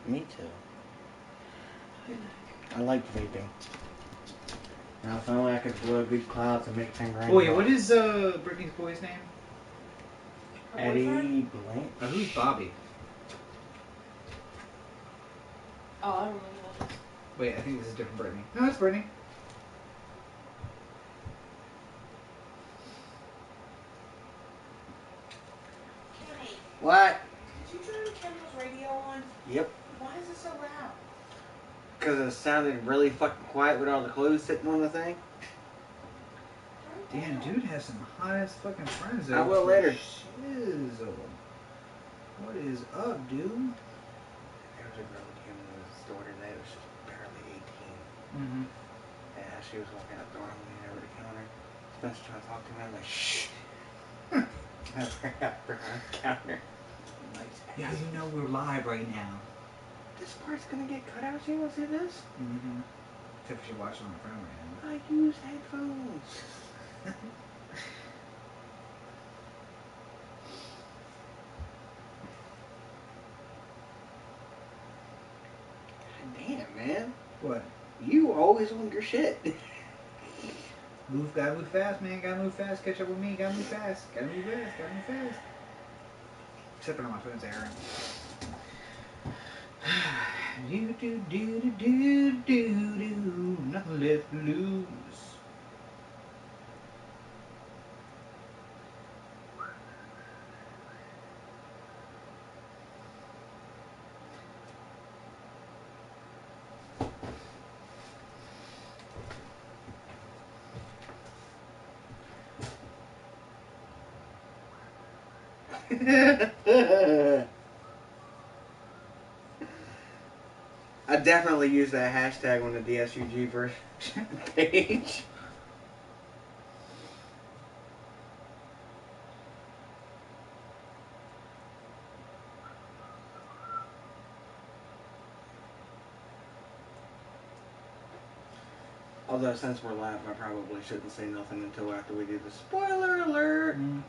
Me too. I like vaping. Now, if only I could blow good clouds and make 10 grand. Wait, what is Brittany's boy's name? Eddie Blank. Who's Bobby? Oh, I don't know who that is. Wait, I think this is a different Brittany. No, it's Brittany. Kenny, What? did you turn Kendall's radio on? Yep. Why is it so loud? Because it sounded really fucking quiet with all the clothes sitting on the thing. Damn, dude has some hot ass fucking friends. I will later. Shizzle. What is up, dude? There was a girl that came into the store today that was just barely 18. Mm-hmm. And as she was walking out the door, I'm leaning over the counter. Spencer trying to talk to me. I'm like, shh. After her counter. Like, yeah, you know we're live right now. This part's gonna get cut out. You wanna see this? Mm-hmm. Except for she watched it on her phone right now. I use headphones. Damn, man. What? You always on your shit. Gotta move fast, man. Gotta move fast. Catch up with me. Gotta move fast. Gotta move fast. Gotta move fast. Except for on my phone's airing. Do do do do do do do. Nothing left to lose. I definitely use that hashtag on the DSUG version page. Although since we're live, I probably shouldn't say nothing until after we do the spoiler alert. Mm.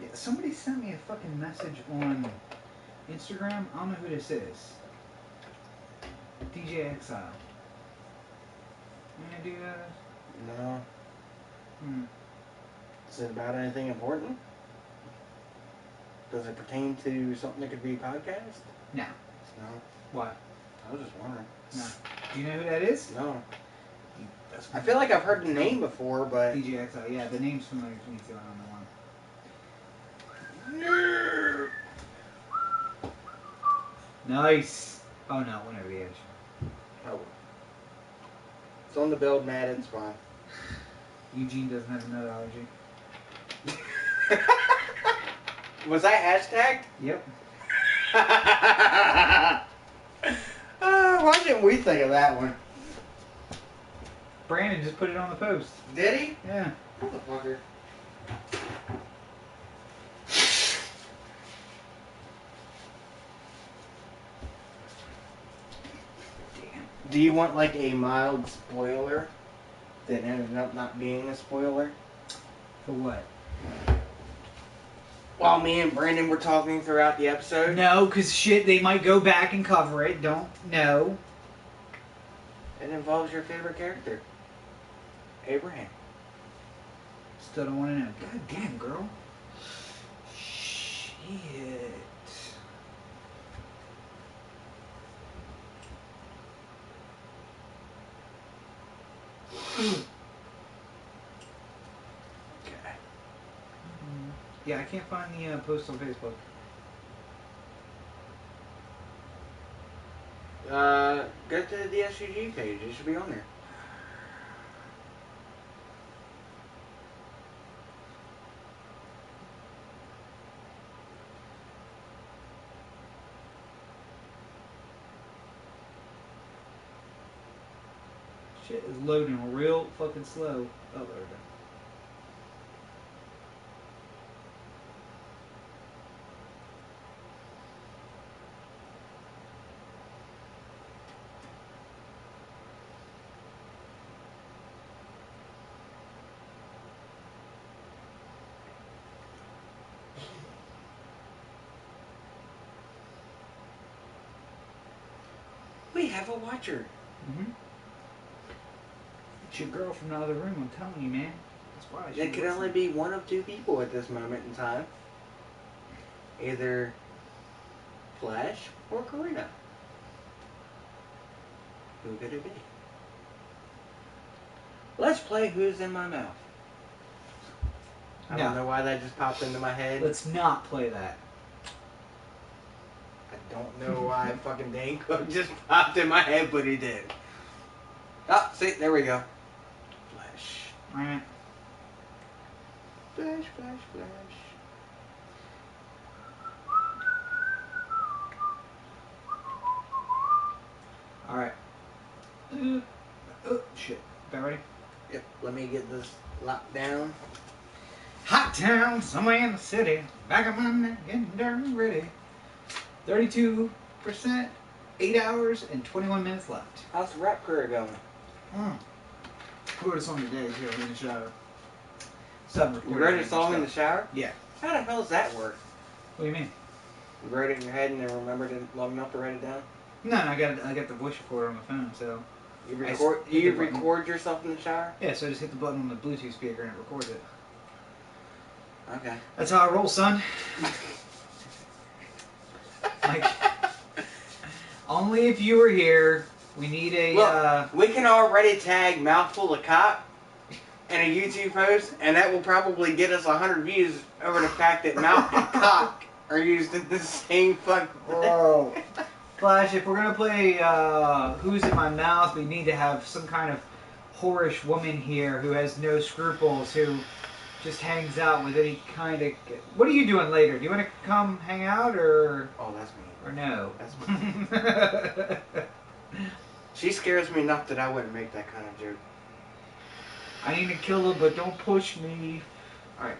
Yeah, somebody sent me a fucking message on Instagram. I don't know who this is. DJ Exile. You gonna do that? No. Hmm. Is it about anything important? Does it pertain to something that could be podcast? No. No. What? I was just wondering. No. Do you know who that is? No. I feel like I've heard the name before, but... DJ Exile. Yeah, the name's familiar to me too. I don't know why. Nice. Oh no, went over the edge. Oh. It's on the build, Matt. It's fine. Eugene doesn't have a nut allergy. Was I hashtagged? Yep. Why didn't we think of that one? Brandon just put it on the post. Did he? Yeah. Motherfucker. Damn. Do you want like a mild spoiler that ended up not being a spoiler? For what? While me and Brandon were talking throughout the episode? No, because shit, they might go back and cover it. Don't know. It involves your favorite character, Abraham. Still don't want to know. God damn, girl. Shit. Okay. Yeah, I can't find the post on Facebook. Go to the SUG page. It should be on there. Shit is loading real fucking slow. Oh, there we go. We have a watcher. Mm-hmm. It's your girl from the other room, I'm telling you, man. That's why. There could only be one of two people at this moment in time. Either Flash or Karina. Who could it be? Let's play Who's in My Mouth. I don't know why that just popped into my head. Let's not play that. I don't know why fucking Dane Cook just popped in my head, but he did. Oh, see, there we go. Flash. Alright. Flash, flash, flash. Alright. Shit. That ready? Yep, let me get this locked down. Hot town, somewhere in the city. Back of my neck, getting darn ready. 32%, 8 hours, and 21 minutes left. How's the rap career going? Who wrote a song today here in the shower? Sub You wrote a song in the shower? Yeah. How the hell does that work? What do you mean? You wrote it in your head and then remembered it long enough to write it down? No, I got the voice recorder on my phone, so. You record yourself in the shower? Yeah, so I just hit the button on the Bluetooth speaker and it records it. Okay. That's how I roll, son. Like, only if you were here. We need a. Look, we can already tag Mouthful of Cock in a YouTube post, and that will probably get us 100 views over the fact that mouth and cock are used in the same fucking Oh. Flash, if we're gonna play Who's in My Mouth, we need to have some kind of whorish woman here who has no scruples, who just hangs out with any kind of... What are you doing later? Do you want to come hang out, or... Oh, that's me. Or no? That's me. She scares me enough that I wouldn't make that kind of joke. I need to kill her, but don't push me. Alright.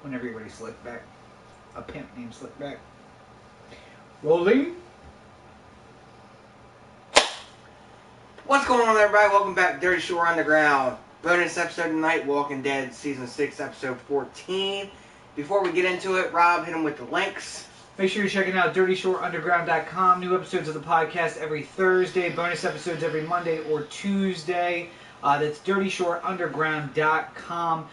Whenever you're ready, Slickback. A pimp named Slickback. Rolling. What's going on, everybody? Welcome back to Dirtyshore Underground. Bonus episode tonight, Walking Dead Season 6, Episode 14. Before we get into it, Rob, hit him with the links. Make sure you're checking out DirtyShoreUnderground.com. New episodes of the podcast every Thursday. Bonus episodes every Monday or Tuesday. That's DirtyShoreUnderground.com.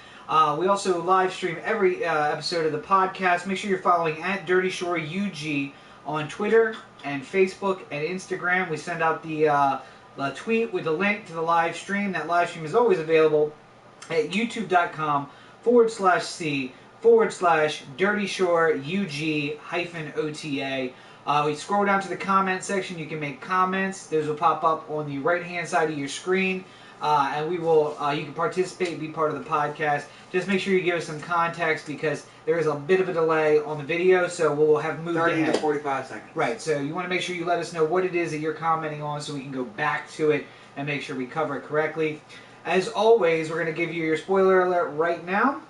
We also live stream every episode of the podcast. Make sure you're following at Dirtyshore UG on Twitter and Facebook and Instagram. We send out the tweet with the link to the live stream. That live stream is always available at youtube.com/C/DirtyShore UG-OTA. We scroll down to the comment section. You can make comments. Those will pop up on the right-hand side of your screen. And we will, you can participate and be part of the podcast. Just make sure you give us some context because there is a bit of a delay on the video, so we'll have moved 30 ahead. to 45 seconds. Right, so you want to make sure you let us know what it is that you're commenting on so we can go back to it and make sure we cover it correctly. As always, we're going to give you your spoiler alert right now.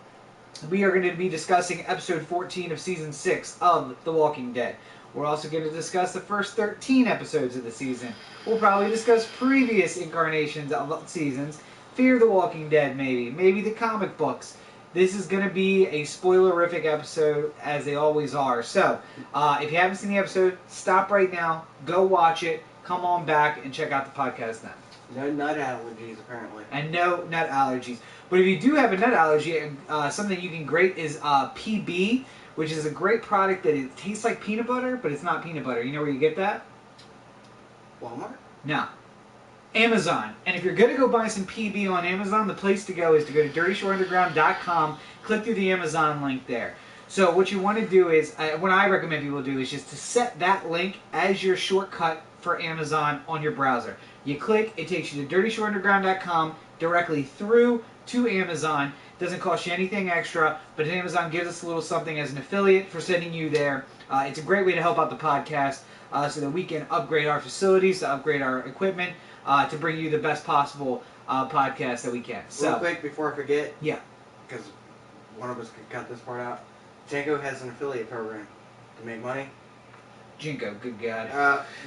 We are going to be discussing episode 14 of season 6 of The Walking Dead. We're also going to discuss the first 13 episodes of the season. We'll probably discuss previous incarnations of seasons. Fear the Walking Dead, maybe the comic books. This is going to be a spoilerific episode, as they always are. So, if you haven't seen the episode, stop right now, go watch it, come on back, and check out the podcast then. No nut allergies, apparently. And no nut allergies. But if you do have a nut allergy, something you can grate is PB, which is a great product that it tastes like peanut butter, but it's not peanut butter. You know where you get that? Walmart? No. Amazon. And if you're going to go buy some PB on Amazon, the place to go is to go to DirtyShoreUnderground.com, click through the Amazon link there. So what you want to do is, what I recommend people do is just to set that link as your shortcut for Amazon on your browser. You click, it takes you to DirtyShoreUnderground.com, directly through to Amazon. Doesn't cost you anything extra, but Amazon gives us a little something as an affiliate for sending you there. It's a great way to help out the podcast so that we can upgrade our facilities, to upgrade our equipment, to bring you the best possible podcast that we can. So, real quick, before I forget. Yeah. Because one of us could cut this part out. Janko has an affiliate program to make money. Jinko, good God.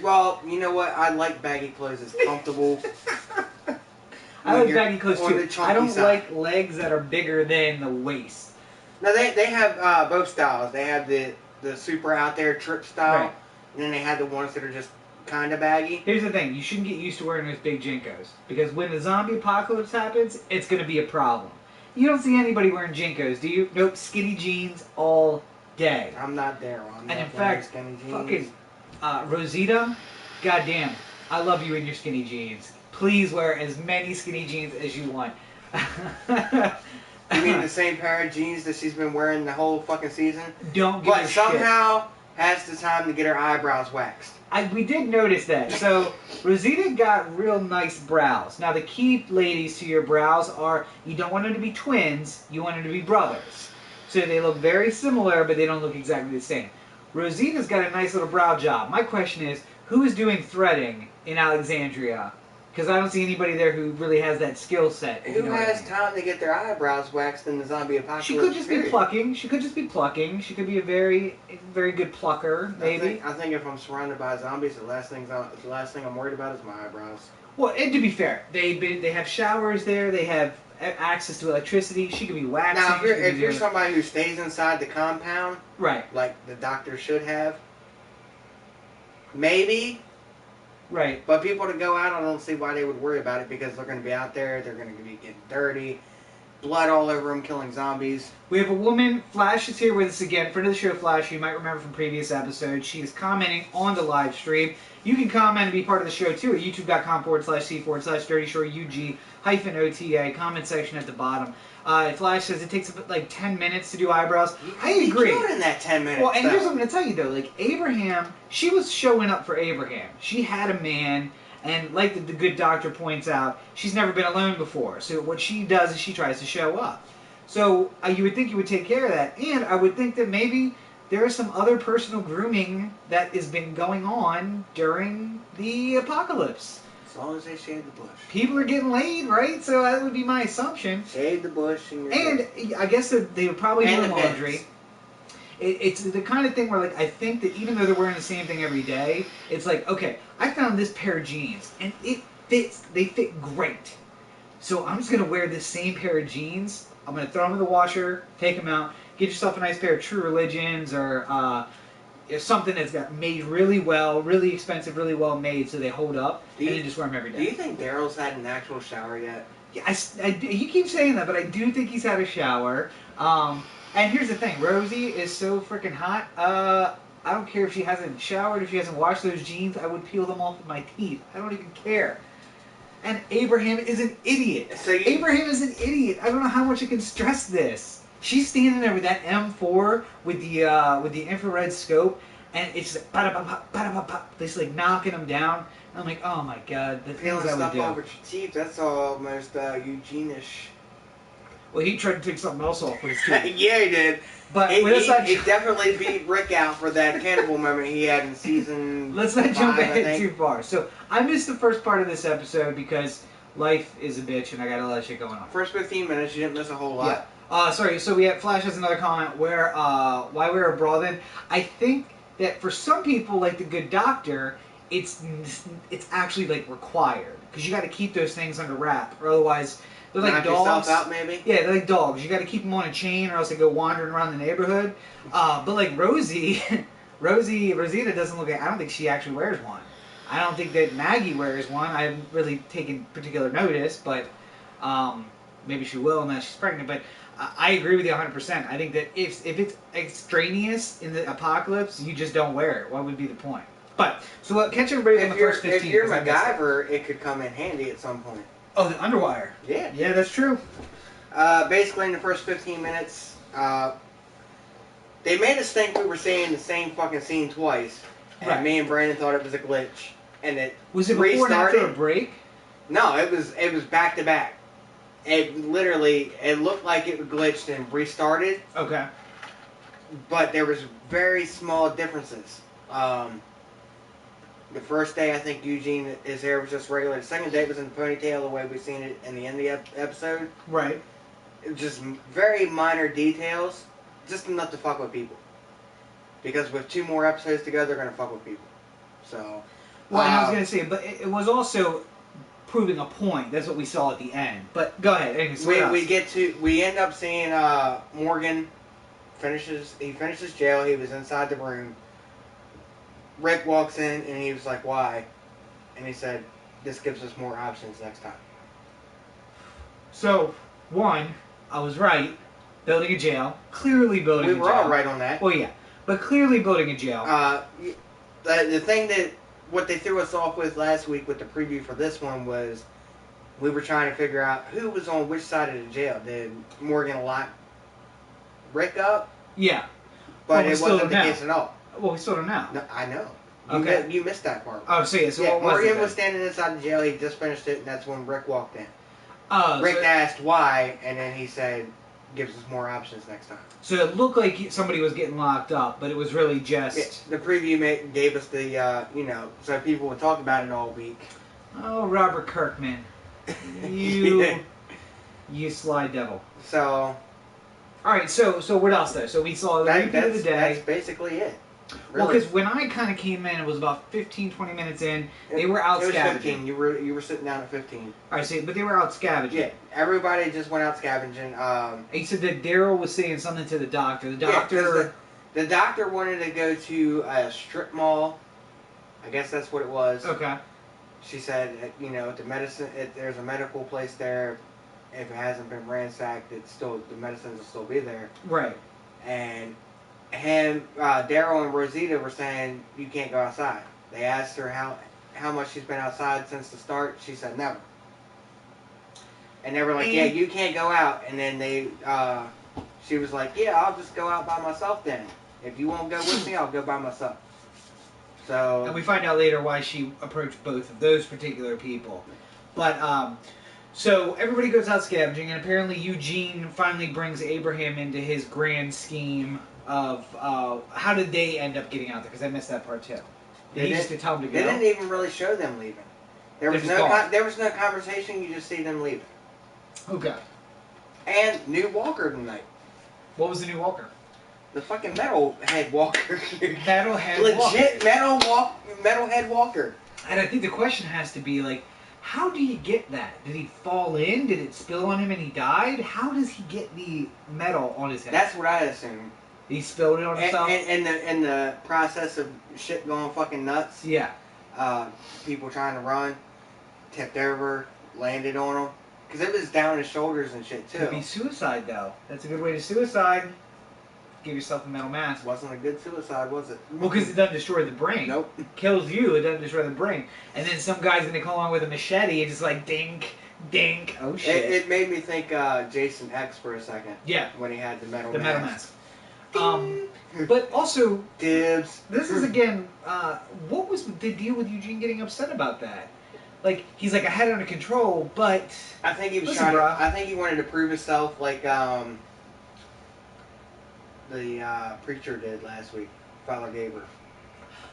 Well, you know what? I like baggy clothes. It's comfortable. I like baggy clothes on too. I don't like legs that are bigger than the waist. No, they have both styles. They have the super out there trip style, right. and then they have the ones that are just kind of baggy. Here's the thing: you shouldn't get used to wearing those big Jinkos because when the zombie apocalypse happens, it's going to be a problem. You don't see anybody wearing Jinkos, do you? Nope, skinny jeans all day. I'm not there. I'm And not in fact, skinny jeans. fucking Rosita, goddamn, I love you in your skinny jeans. Please wear as many skinny jeans as you want. You mean the same pair of jeans that she's been wearing the whole fucking season? Don't give But a shit. somehow has the time to get her eyebrows waxed. We did notice that. So Rosita got real nice brows. Now the key, ladies, to your brows are you don't want them to be twins. You want them to be brothers. So they look very similar, but they don't look exactly the same. Rosita's got a nice little brow job. My question is, who is doing threading in Alexandria? Because I don't see anybody there who really has that skill set. if you Who know what I has mean. time to get their eyebrows waxed in the zombie apocalypse? She could just be period? plucking. She could just be plucking. She could be a very, very good plucker, maybe. I think if I'm surrounded by zombies, the last thing I'm worried about is my eyebrows. Well, and to be fair, they have showers there. They have access to electricity. She could be waxing. Now, she could if be you're doing- somebody who stays inside the compound, right, like the doctor should have, maybe. right. But people to go out, I don't see why they would worry about it because they're going to be out there. They're going to be getting dirty, blood all over them, killing zombies. We have a woman. Flash is here with us again. Friend of the show, Flash. You might remember from previous episodes. She is commenting on the live stream. You can comment and be part of the show too at youtube.com/c/Dirtyshore UG -OTA. Comment section at the bottom. Flash says it takes like 10 minutes to do eyebrows. I agree. You in that 10 minutes. Well, and here's what I'm going to tell you, though. Like, Abraham, she was showing up for Abraham. She had a man, and like the good doctor points out, she's never been alone before. So what she does is she tries to show up. So you would think you would take care of that. And I would think that maybe there is some other personal grooming that has been going on during the apocalypse. As long as they shade the bush. People are getting laid, right? So that would be my assumption. Shade the bush and you're And good. I guess that they would probably And do the laundry. pins. It's the kind of thing where, like, I think that even though they're wearing the same thing every day, it's like, okay, I found this pair of jeans, and it fits. They fit great. So I'm just going to wear this same pair of jeans. I'm going to throw them in the washer, take them out, get yourself a nice pair of True Religions or something that's got made really well, really expensive, really well made, so they hold up, and then just wear them every day. Do you think Daryl's had an actual shower yet? Yeah, you keep saying that, but I do think he's had a shower. And here's the thing, Rosie is so freaking hot. I don't care if she hasn't showered, if she hasn't washed those jeans, I would peel them off with my teeth. I don't even care. And Abraham is an idiot. Abraham is an idiot. I don't know how much I can stress this. She's standing there with that M4 with the infrared scope, and it's like ba-da-ba-ba, ba-da-ba-ba, just like knocking them down. And I'm like, oh my god, the Peeling things I would stuff do. over your teeth, that's almost Eugene-ish. Well, he tried to take something else off with his teeth. Yeah, he did. But He let's not definitely beat Rick out for that cannibal moment he had in season let's not jump 5, I ahead think. too far. So I missed the first part of this episode because life is a bitch and I got a lot of shit going on. First 15 minutes, you didn't miss a whole lot. Sorry, so we have Flash has another comment where why wear a bra then? I think that for some people, like the good doctor, it's actually like required because you got to keep those things under wrap, or otherwise they're like Knock dogs. yourself out, maybe? Yeah, they're like dogs. You got to keep them on a chain, or else they go wandering around the neighborhood. But like Rosita doesn't look. I don't think she actually wears one. I don't think that Maggie wears one. I haven't really taken particular notice, but maybe she will now she's pregnant. But I agree with you 100%. I think that if it's extraneous in the apocalypse, you just don't wear it. What would be the point? But so catch everybody on the first 15. If you're 'cause I missed it. MacGyver, it could come in handy at some point. Oh, the underwire. Yeah. Yeah, that's true. Basically, in the first 15 minutes, they made us think we were seeing the same fucking scene twice. And Right. me and Brandon thought it was a glitch. And it Was it before and after a break? No, it was back to back. It looked like it glitched and restarted, Okay. but there was very small differences. The first day, I think his hair was just regular. The second day, it was in a ponytail, the way we've seen it in the end of the episode. Right. It was just very minor details, just enough to fuck with people. Because with 2 more episodes to go, they're gonna fuck with people. So. Well, and I was gonna say, but it was also proving a point. That's what we saw at the end. But go ahead. Anyways, what else? We end up seeing Morgan finishes jail. He was inside the room. Rick walks in and he was like, "Why?" And he said, "This gives us more options next time." So, one, I was right. Building a jail. Clearly building a jail. We were all right on that. Well, yeah. But clearly building a jail. The thing that, what they threw us off with last week with the preview for this one was we were trying to figure out who was on which side of the jail. Did Morgan lock Rick up? Yeah. But Well, it wasn't the case at all. Well, we still don't know. No, I know. Okay. You missed that part. Oh, so yeah. So yeah, what was Morgan it was standing inside the jail. He just finished it, and that's when Rick walked in. Rick So, asked why, and then he said, "Gives us more options next time." so it looked like somebody was getting locked up, but it was really just... Yeah, the preview gave us the, so people would talk about it all week. Oh, Robert Kirkman. You... Yeah. You sly devil. So... Alright, so what else there? So we saw the repeat of the day. That's basically it. Well, Really. because when I kind of came in, it was about 15, 20 minutes in. They were out It was scavenging. 15. You were sitting down at 15. Alright, so, but they were out scavenging. Yeah, everybody just went out scavenging. He said that Daryl was saying something to the doctor. The Yeah, doctor... 'cause the doctor wanted to go to a strip mall. I guess that's what it was. Okay. She said, at the medicine, there's a medical place there. If it hasn't been ransacked, the medicines will still be there. Right. And Daryl and Rosita were saying you can't go outside. They asked her how much she's been outside since the start. She said never. And they were like, "Yeah, you can't go out." And then she was like, "Yeah, I'll just go out by myself then. If you won't go with me, I'll go by myself." So. And we find out later why she approached both of those particular people. But so everybody goes out scavenging, and apparently Eugene finally brings Abraham into his grand scheme of how did they end up getting out there? Because I missed that part too. Did he just tell them to go? They didn't even really show them leaving. There was no conversation. You just see them leaving. Okay. And new Walker tonight. What was the new Walker? The fucking metalhead Walker. Metalhead Legit Walker. metalhead Walker. And I think the question has to be like, how do you get that? Did he fall in? Did it spill on him and he died? How does he get the metal on his head? That's what I assume. He spilled it on himself? And the process of shit going fucking nuts. Yeah. People trying to run, tipped over, landed on him. Because it was down his shoulders and shit too. Could be suicide though. That's a good way to suicide. Give yourself a metal mask. Wasn't a good suicide, was it? Well, because it doesn't destroy the brain. Nope. Kills you, it doesn't destroy the brain. And then some guy's gonna come along with a machete and just like dink, dink. Oh shit. It made me think Jason X for a second. Yeah. When he had the metal mask. But also, Dibs. This is again, what was the deal with Eugene getting upset about that? Like, he's like, I had it under control, but... I think he was Listen, I think he wanted to prove himself like the preacher did last week, Father Gabriel.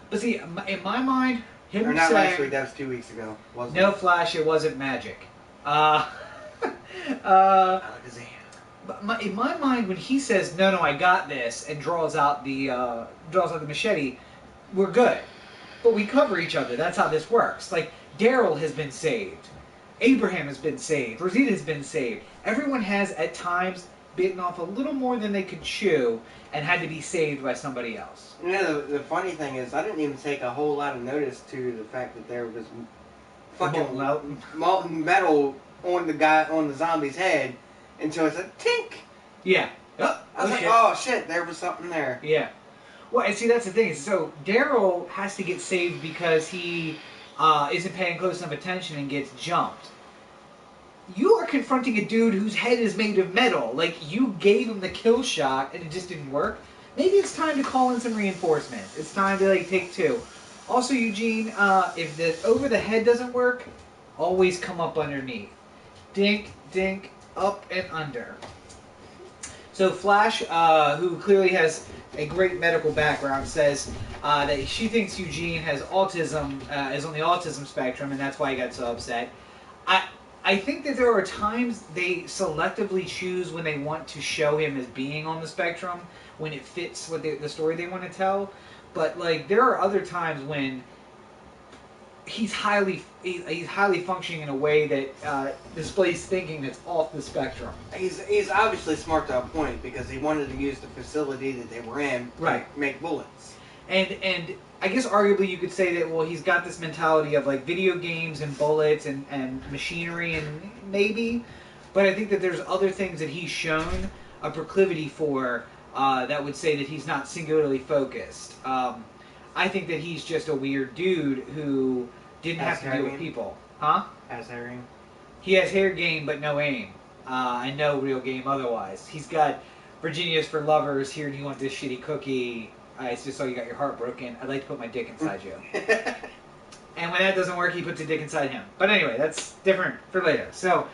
But see, in my mind, him or not saying... last week, that was 2 weeks ago, wasn't No it? Flash, it wasn't magic. Alakazam. But in my mind, when he says, no, I got this, and draws out the machete, we're good. But we cover each other. That's how this works. Like, Daryl has been saved. Abraham has been saved. Rosita has been saved. Everyone has, at times, bitten off a little more than they could chew and had to be saved by somebody else. You know, the funny thing is, I didn't even take a whole lot of notice to the fact that there was fucking molten metal on the zombie's head until it said tink. Yeah. I was like, oh shit, there was something there. Yeah. Well, and see, that's the thing. So Daryl has to get saved because he isn't paying close enough attention and gets jumped. You are confronting a dude whose head is made of metal. Like, you gave him the kill shot and it just didn't work. Maybe it's time to call in some reinforcements. It's time to, like, take two. Also, Eugene, if the over the head doesn't work, always come up underneath. Dink, dink, up and under. So Flash, who clearly has a great medical background, says that she thinks Eugene has autism, is on the autism spectrum, and that's why he got so upset. I think that there are times they selectively choose when they want to show him as being on the spectrum, when it fits what the story they want to tell. But like, there are other times when he's highly functioning in a way that displays thinking that's off the spectrum. He's obviously smart to a point because he wanted to use the facility that they were in to make bullets. And I guess arguably you could say that, well, he's got this mentality of like video games and bullets and machinery and maybe, but I think that there's other things that he's shown a proclivity for that would say that he's not singularly focused. I think that he's just a weird dude who didn't have to deal with people. Huh? Has herring. He has hair game but no aim. And no real game otherwise. He's got Virginia's for lovers. Here, do you want this shitty cookie? It's just so you got your heart broken. I'd like to put my dick inside you. And when that doesn't work, he puts a dick inside him. But anyway, that's different for later. So,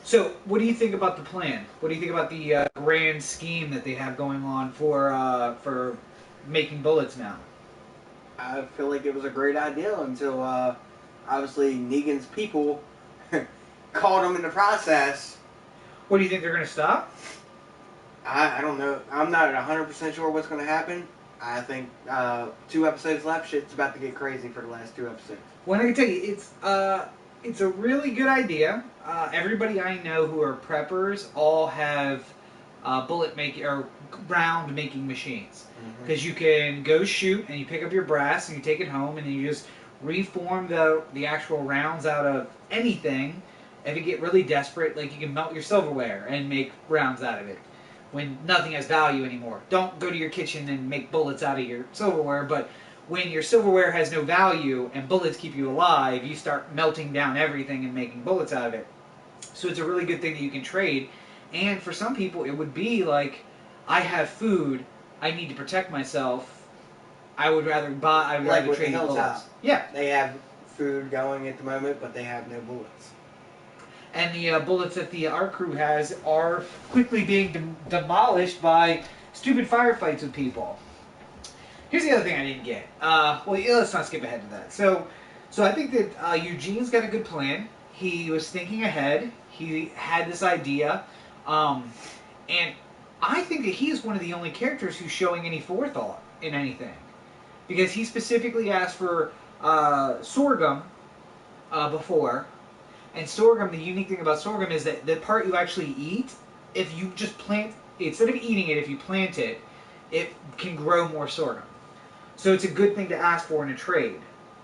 so what do you think about the plan? What do you think about the grand scheme that they have going on for making bullets now? I feel like it was a great idea until obviously Negan's people caught him in the process. What do you think they're going to stop? I don't know. I'm not 100% sure what's going to happen. I think 2 episodes left. Shit's about to get crazy for the last 2 episodes. Well, I can tell you, it's a really good idea. Everybody I know who are preppers all have bullet making or round making machines, because you can go shoot and you pick up your brass and you take it home and then you just reform the actual rounds out of anything. If you get really desperate, like you can melt your silverware and make rounds out of it when nothing has value anymore. Don't go to your kitchen and make bullets out of your silverware, but when your silverware has no value and bullets keep you alive, you start melting down everything and making bullets out of it. So it's a really good thing that you can trade. And for some people, it would be like, I have food, I need to protect myself. I would rather trade bullets. Yeah. They have food going at the moment, but they have no bullets. And the bullets that the art crew has are quickly being demolished by stupid firefights with people. Here's the other thing I didn't get. Well, yeah, let's not skip ahead to that. So I think that Eugene's got a good plan. He was thinking ahead. He had this idea. And I think that he's one of the only characters who's showing any forethought in anything. Because he specifically asked for sorghum before. And sorghum, the unique thing about sorghum is that the part you actually eat, if you just plant, instead of eating it, if you plant it, it can grow more sorghum. So it's a good thing to ask for in a trade.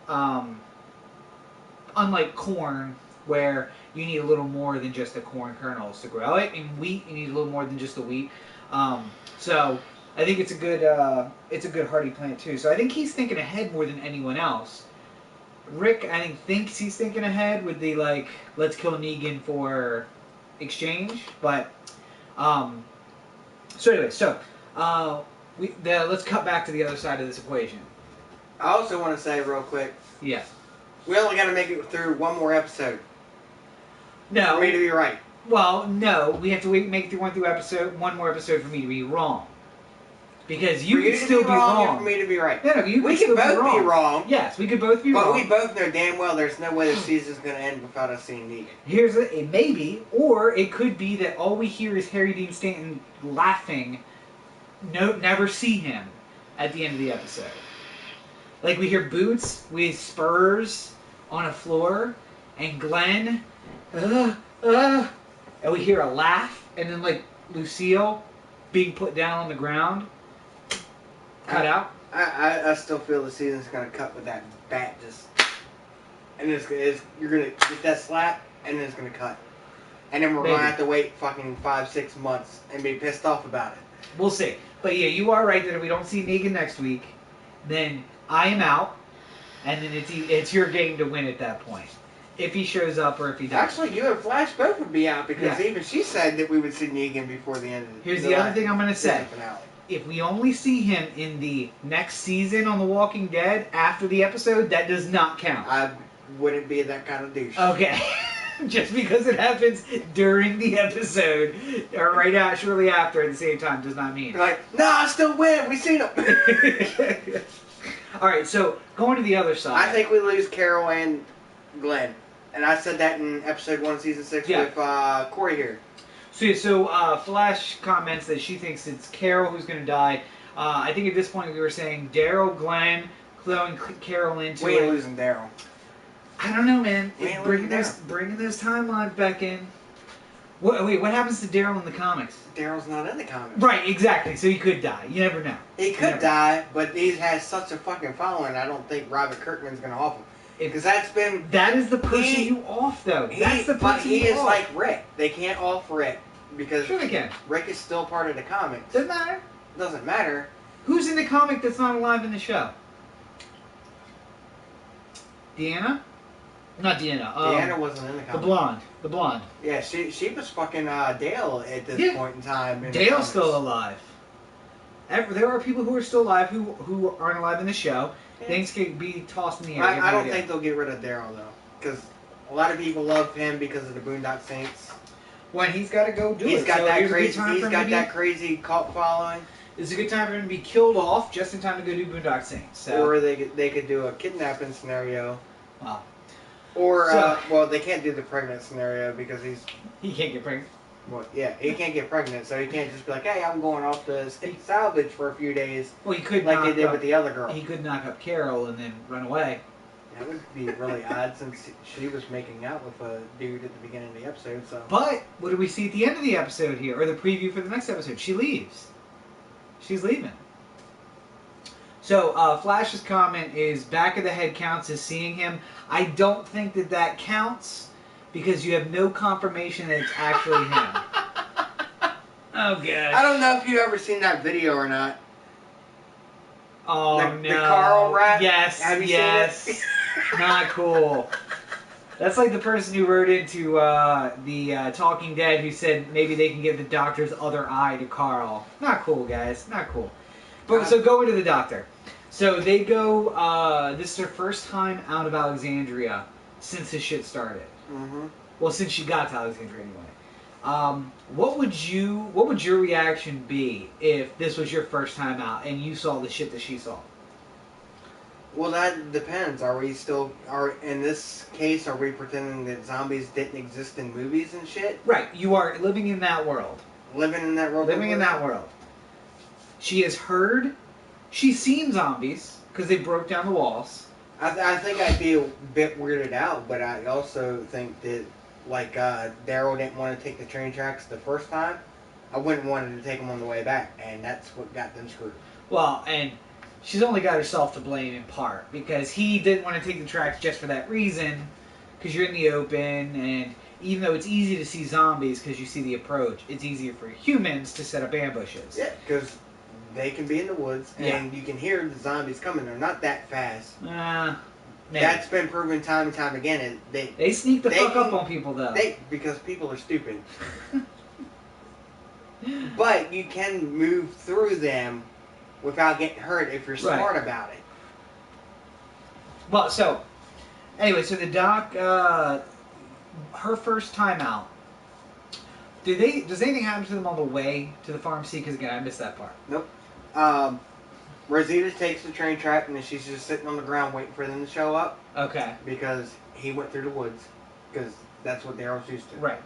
Unlike corn, where you need a little more than just the corn kernels to grow it. In wheat, you need a little more than just the wheat. So I think it's a good hardy plant too. So I think he's thinking ahead more than anyone else. Rick, I think, thinks he's thinking ahead with the, like, let's kill Negan for exchange. But, so anyway, let's cut back to the other side of this equation. I also want to say real quick. Yeah. We only got to make it through one more episode. No. For me to be right. Well, no. We have to make it through one more episode for me to be wrong. Because you could still be wrong. For me to be right. No, you we could could still both be be wrong. Yes, we could both be wrong. But we both know damn well there's no way the season's going to end without us seeing Negan. It maybe, or it could be that all we hear is Harry Dean Stanton laughing. Never see him at the end of the episode. Like we hear boots with spurs on a floor, and Glenn, and we hear a laugh, and then like Lucille being put down on the ground. Cut out? I still feel the season's going to cut with that bat just... And you're going to get that slap, and then it's going to cut. And then we're going to have to wait fucking 5-6 months and be pissed off about it. We'll see. But yeah, you are right that if we don't see Negan next week, then I am out, and then it's your game to win at that point. If he shows up or if he doesn't. Actually, you and Flash both would be out, because even she said that we would see Negan before the end of the Here's the other thing I'm going to say. Finale. If we only see him in the next season on The Walking Dead after the episode, that does not count. I wouldn't be that kind of douche. Okay. Just because it happens during the episode or right out shortly after at the same time does not mean. You're like, nah, I still win. We seen him. All right, so going to the other side. I think we lose Carol and Glenn. And I said that in episode 1, season 6 with Corey here. So Flash comments that she thinks it's Carol who's going to die. I think at this point we were saying Daryl, Glenn, throwing Carol into We ain't losing Daryl. I don't know, man. We ain't Bringing losing Daryl. those timelines back in. Wait, what happens to Daryl in the comics? Daryl's not in the comics. Right, exactly. So he could die. You never know. He could die, but he has such a fucking following. I don't think Robert Kirkman's gonna off him. Because that is the person you off, though. That's the person but he you is off. like Rick. They can't off Rick because Sure they can. Rick is still part of the comics. Doesn't matter. Doesn't matter. Who's in the comic that's not alive in the show? Deanna? Not Deanna. Deanna wasn't in the comic. The blonde. Yeah, she was fucking Dale at this point in time. In Dale's still alive. There are people who are still alive who aren't alive in the show. Yeah. Things can be tossed in the air. I don't think they'll get rid of Daryl though, because a lot of people love him because of the Boondock Saints. When he's got to go do it. He's got that crazy cult following. It's a good time for him to be killed off just in time to go do Boondock Saints. So. Or they could do a kidnapping scenario. Wow. Or well, they can't do the pregnant scenario because he can't get pregnant. Well, yeah, he can't get pregnant, so he can't just be like, "Hey, I'm going off to salvage for a few days." Well, he could like they did with the other girl. He could knock up Carol and then run away. That would be really odd since she was making out with a dude at the beginning of the episode. So. But what do we see at the end of the episode here, or the preview for the next episode? She leaves. She's leaving. So Flash's comment is back of the head counts as seeing him. I don't think that counts because you have no confirmation that it's actually him. Oh god. I don't know if you've ever seen that video or not. Oh no. The Carl rap. Yes. Have you seen it? Not cool. That's like the person who wrote into the Talking Dead who said maybe they can give the doctor's other eye to Carl. Not cool, guys. Not cool. But so go into the doctor. So they go. This is their first time out of Alexandria since this shit started. Mm-hmm. Well, since she got to Alexandria anyway. What would your reaction be if this was your first time out and you saw the shit that she saw? Well, that depends. Are in this case, are we pretending that zombies didn't exist in movies and shit? Right. You are living in that world. Living in that world. Living in that world. She has heard. She's seen zombies because they broke down the walls. I think I'd be a bit weirded out, but I also think that, like, Daryl didn't want to take the train tracks the first time. I wouldn't want him to take them on the way back, and that's what got them screwed. Well, and she's only got herself to blame in part, because he didn't want to take the tracks just for that reason, because you're in the open, and even though it's easy to see zombies because you see the approach, it's easier for humans to set up ambushes. Yeah, because they can be in the woods, and you can hear the zombies coming. They're not that fast. Maybe. That's been proven time and time again. And they sneak the fuck up on people, though. Because people are stupid. But you can move through them without getting hurt if you're smart about it. Well, so, anyway, so the doc, her first time out, does anything happen to them on the way to the pharmacy? Because, again, I missed that part. Nope. Rosita takes the train track, and then she's just sitting on the ground waiting for them to show up. Okay. Because he went through the woods. Because that's what Daryl's used to. Right.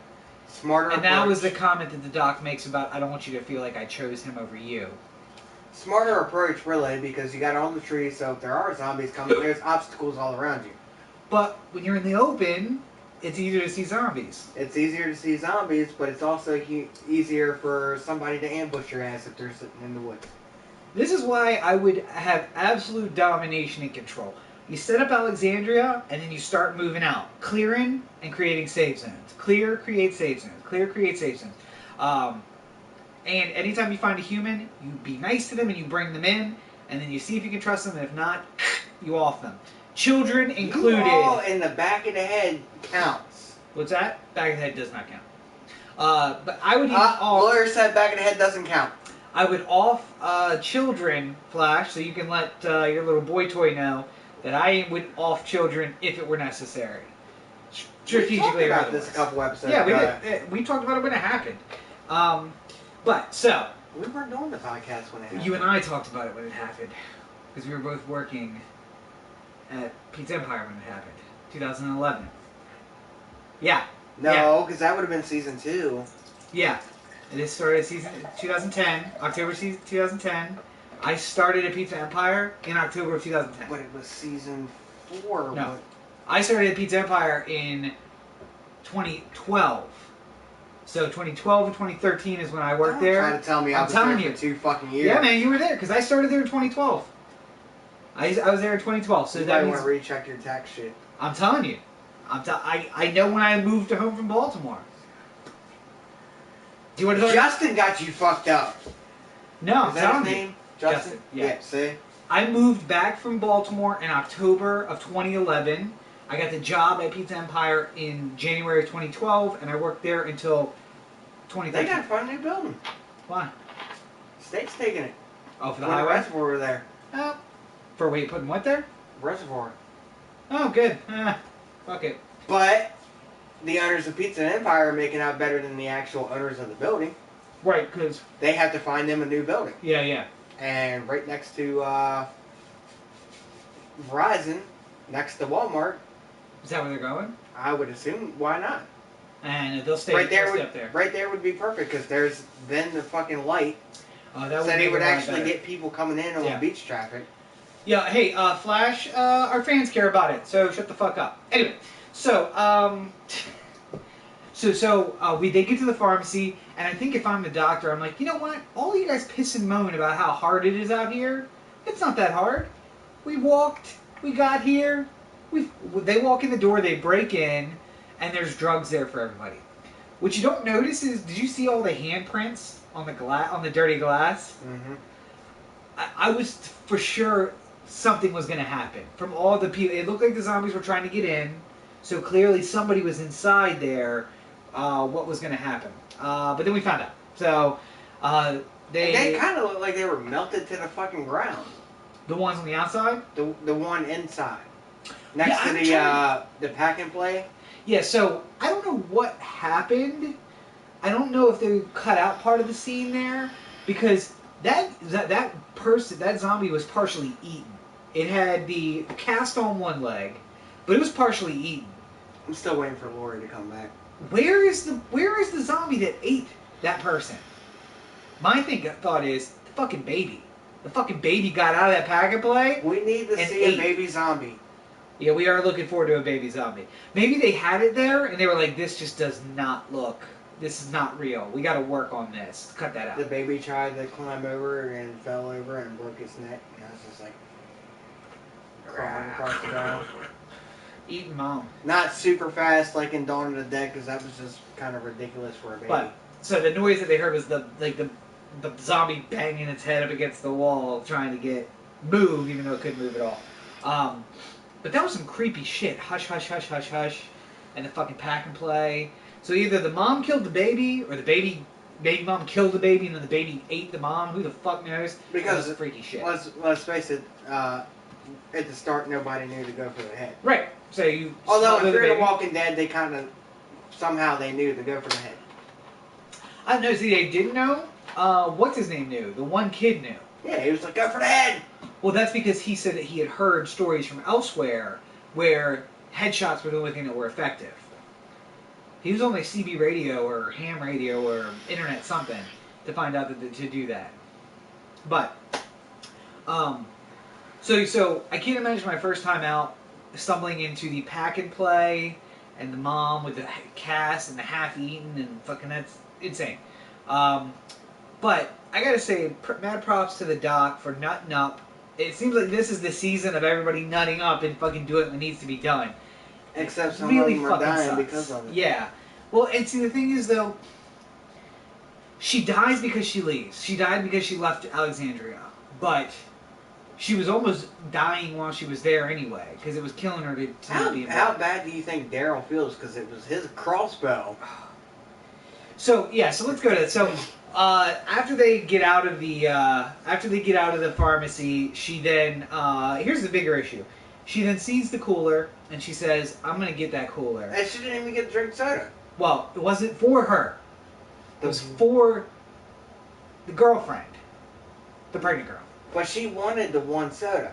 Smarter And approach. that was the comment that the doc makes about, I don't want you to feel like I chose him over you. Smarter approach, really, because you got all the trees, so if there are zombies coming, there's obstacles all around you. But when you're in the open, it's easier to see zombies. It's easier to see zombies, but it's also easier for somebody to ambush your ass if they're sitting in the woods. This is why I would have absolute domination and control. You set up Alexandria, and then you start moving out. Clearing and creating save zones. Clear, create save zones. Clear, create save zones. And anytime you find a human, you be nice to them and you bring them in, and then you see if you can trust them, and if not, you off them. Children included. You all in the back of the head counts. What's that? Back of the head does not count. But I would even off... Lawyer said back of the head doesn't count. I would off children, Flash, so you can let your little boy toy know that I would off children if it were necessary. Strategically, we talked about this a couple episodes ago. Yeah, we talked about it when it happened. But, so... We weren't doing the podcast when it happened. You and I talked about it when it happened. Because we were both working at Pizza Empire when it happened. 2011. Yeah. No, because that would have been season 2. Yeah. This started season 2010, October 2010. I started at Pizza Empire in October of 2010. But it was season 4. No. I started at Pizza Empire in 2012. So 2012 and 2013 is when I worked Don't there. try to tell me I I'm was telling there you. for 2 fucking years. Yeah, man, you were there because I started there in 2012. I was there in 2012, so You that might means want to recheck your tax shit. I'm telling you. I know when I moved home from Baltimore. Do you want to talk? Justin got you fucked up. No, I'm Is that telling his you. name? Justin? Justin, yeah. See? I moved back from Baltimore in October of 2011. I got the job at Pizza Empire in January of 2012, and I worked there until 2013. They got to find a new building. Why? State's taking it. Oh, for the When the highway? reservoir were there. Oh. For wait, putting what there? Reservoir. Oh, good. Fuck it. But the owners of Pizza Empire are making out better than the actual owners of the building. Right, because... They have to find them a new building. Yeah. And right next to Verizon, next to Walmart. Is that where they're going? I would assume, why not? And they'll stay Right there, up there. right there would be perfect because there's then the fucking light. Oh, that So would they make would it a lot actually better. get people coming in on beach traffic. Yeah, hey, Flash, our fans care about it, so shut the fuck up. Anyway, so, they get to the pharmacy, and I think if I'm the doctor, I'm like, you know what? All you guys piss and moan about how hard it is out here, it's not that hard. We walked, we got here, they walk in the door, they break in, and there's drugs there for everybody. What you don't notice is, did you see all the handprints on the dirty glass? Mm-hmm. I was for sure something was going to happen. From all the people, it looked like the zombies were trying to get in, so clearly somebody was inside there. What was going to happen? But then we found out. So they kind of looked like they were melted to the fucking ground. The ones on the outside, the one inside, next to the pack and play. Yeah. So I don't know what happened. I don't know if they cut out part of the scene there because that zombie was partially eaten. It had the cast on one leg, but it was partially eaten. I'm still waiting for Lori to come back. Where is the zombie that ate that person? My thought is the fucking baby. The fucking baby got out of that pack and play. We need to see a baby zombie. Yeah, we are looking forward to a baby zombie. Maybe they had it there and they were like, this just does not look. This is not real. We got to work on this. Cut that out. The baby tried to climb over and fell over and broke his neck. And I was just like crawling across the ground. Eating mom. Not super fast like in Dawn of the Dead because that was just kind of ridiculous for a baby. But so the noise that they heard was the zombie banging its head up against the wall trying to move even though it couldn't move at all. But that was some creepy shit. Hush, hush, hush, hush, hush. And the fucking pack and play. So either the mom killed the baby, or the baby mom killed the baby, and then the baby ate the mom. Who the fuck knows? Because that was freaky shit. Let's face it. At the start, nobody knew to go for the head. Right. So you. Although smother if the you're in baby. The Walking Dead, they kind of somehow they knew to go for the head. I don't know. See, they didn't know. What's his name knew? The one kid knew. Yeah, he was like, go for the head. Well, that's because he said that he had heard stories from elsewhere where headshots were the only thing that were effective. He was on like CB radio or ham radio or internet something to find out to do that. But, so I can't imagine my first time out stumbling into the pack and play and the mom with the cast and the half eaten and fucking that's insane. But I gotta say, mad props to the doc for nutting up. It seems like this is the season of everybody nutting up and fucking doing what needs to be done. Except some really of them are fucking dying sucks. because of it. Yeah. Well, and see, the thing is, though, she dies because she leaves. She died because she left Alexandria. But she was almost dying while she was there anyway, because it was killing her to not be involved. How bad do you think Daryl feels? Because it was his crossbow. So, yeah, so let's go to that. So, after they get out of the pharmacy, she then, here's the bigger issue. She then sees the cooler, and she says, I'm going to get that cooler. And she didn't even get to drink soda. Well, it wasn't for her. It was for the girlfriend. The pregnant girl. But she wanted the one soda.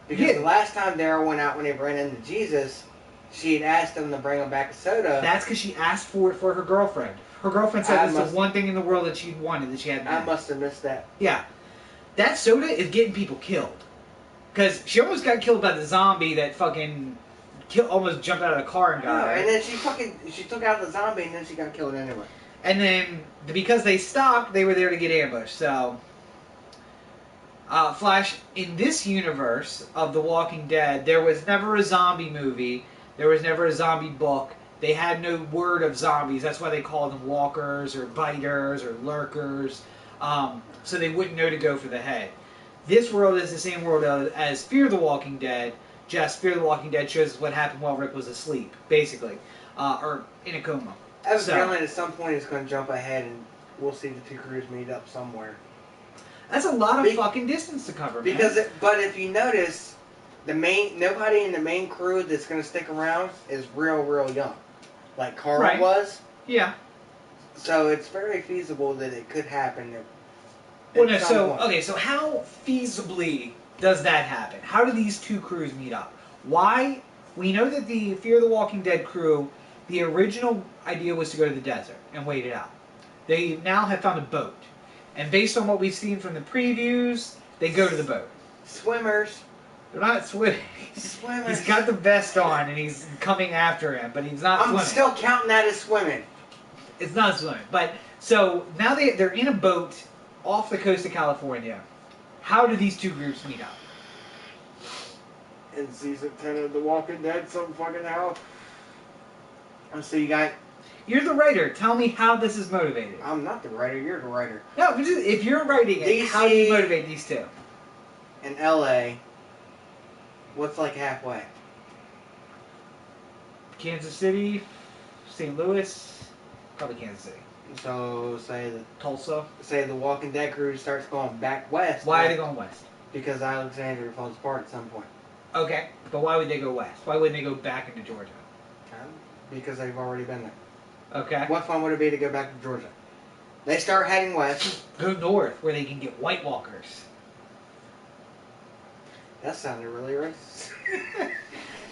Because the last time Daryl went out when they ran into Jesus, she had asked him to bring him back a soda. That's because she asked for it for her girlfriend. Her girlfriend said it's the one thing in the world that she wanted that she hadn't had. I must have missed that. Yeah. That soda is getting people killed. Because she almost got killed by the zombie that fucking almost jumped out of the car and got her. And then she took out the zombie and then she got killed anyway. And then, because they stopped, they were there to get ambushed. So, Flash, in this universe of The Walking Dead, there was never a zombie movie. There was never a zombie book. They had no word of zombies. That's why they called them walkers or biters or lurkers. So they wouldn't know to go for the head. This world is the same world as Fear the Walking Dead. Just Fear the Walking Dead shows what happened while Rick was asleep, basically. Or in a coma. I have a feeling at some point it's going to jump ahead and we'll see the two crews meet up somewhere. That's a lot of fucking distance to cover, man. But if you notice, nobody in the main crew that's going to stick around is real young. Like Carl was. Yeah. So it's very feasible that it could happen. Well, no, so how feasibly does that happen? How do these two crews meet up? Why? We know that the Fear the Walking Dead crew, the original idea was to go to the desert and wait it out. They now have found a boat. And based on what we've seen from the previews, they go to the boat. Swimmers. They're not swimming. Swimmers. He's got the vest on and he's coming after him, but he's not swimming. I'm still counting that as swimming. It's not swimming. But, so, now they're in a boat off the coast of California. How do these two groups meet up? In season 10 of The Walking Dead, some fucking hell. So you got... You're the writer. Tell me how this is motivated. I'm not the writer. You're the writer. No, if you're writing it, DC, how do you motivate these two? In LA, what's like halfway? Kansas City, St. Louis, probably Kansas City. So Tulsa. Say the Walking Dead crew starts going back west. Why are they going west? Because Alexandria falls apart at some point. Okay, but why would they go west? Why wouldn't they go back into Georgia? Because they've already been there. Okay. What fun would it be to go back to Georgia? They start heading west. Go north, where they can get White Walkers. That sounded really racist.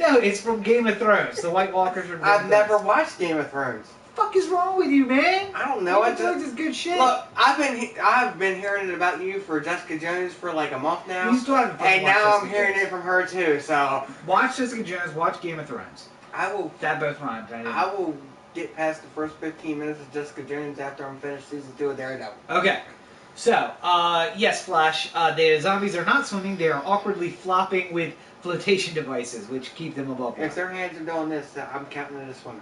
No, it's from Game of Thrones. The White Walkers are. I've never watched Game of Thrones. Fuck is wrong with you, man? I don't know. Game of Thrones is good shit. Look, I've been hearing it about you for Jessica Jones for like a month now. You still haven't and now Jessica I'm hearing Jones. it from her too. So watch Jessica Jones. Watch Game of Thrones. I will. That both rhymes. I will get past the first 15 minutes of Jessica Jones after I'm finished season 2 of Daredevil. Okay. So, yes, Flash, the zombies are not swimming. They are awkwardly flopping with flotation devices, which keep them above water. If their hands are doing this, I'm counting it as swimming.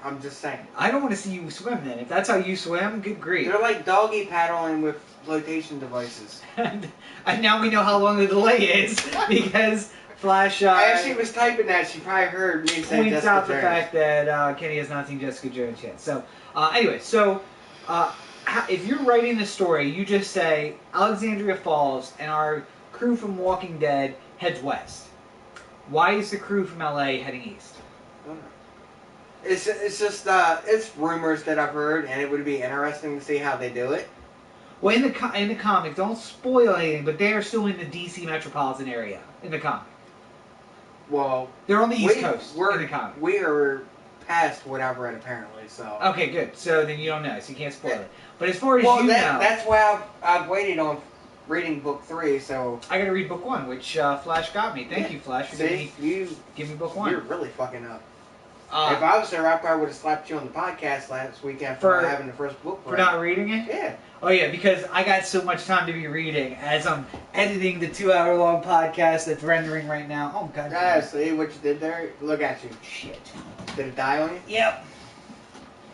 I'm just saying. I don't want to see you swim then. If that's how you swim, good grief. They're like doggy paddling with flotation devices. And now we know how long the delay is, because Flash as she was typing that, she probably heard me say Jessica Jones. Points out the fact that Kenny has not seen Jessica Jones yet. So, anyway, if you're writing the story, you just say Alexandria Falls and our crew from Walking Dead heads west. Why is the crew from LA heading east? It's just it's rumors that I've heard, and it would be interesting to see how they do it. Well, in the comic, don't spoil anything, but they are still in the DC metropolitan area in the comic. Well, they're on the East Coast in the comic. We are past what I've read apparently, so. Okay, good. So then you don't know, so you can't spoil it. But as far as you know, that's why I've waited on reading book 3. So I got to read book 1, which Flash got me. Thank you, Flash, for give me book 1. You're really fucking up. If I was there, I probably would have slapped you on the podcast last weekend for not having the first book. For not reading it? Yeah. Oh yeah, because I got so much time to be reading as I'm editing the 2-hour-long podcast that's rendering right now. Oh god. Yeah, see what you did there? Look at you. Shit. Did it die on you? Yep.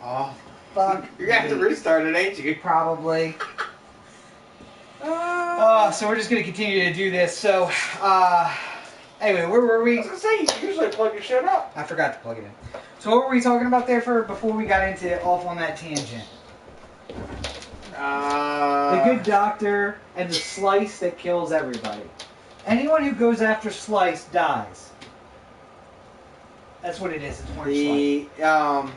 Oh. Fuck. You're gonna have to restart it, ain't you? Probably. So we're just gonna continue to do this. So, anyway, where were we? I was gonna say, you usually plug your shit up. I forgot to plug it in. So what were we talking about there before we got into off on that tangent? The good doctor and the slice that kills everybody. Anyone who goes after Slice dies. That's what it is. It's orange Slice.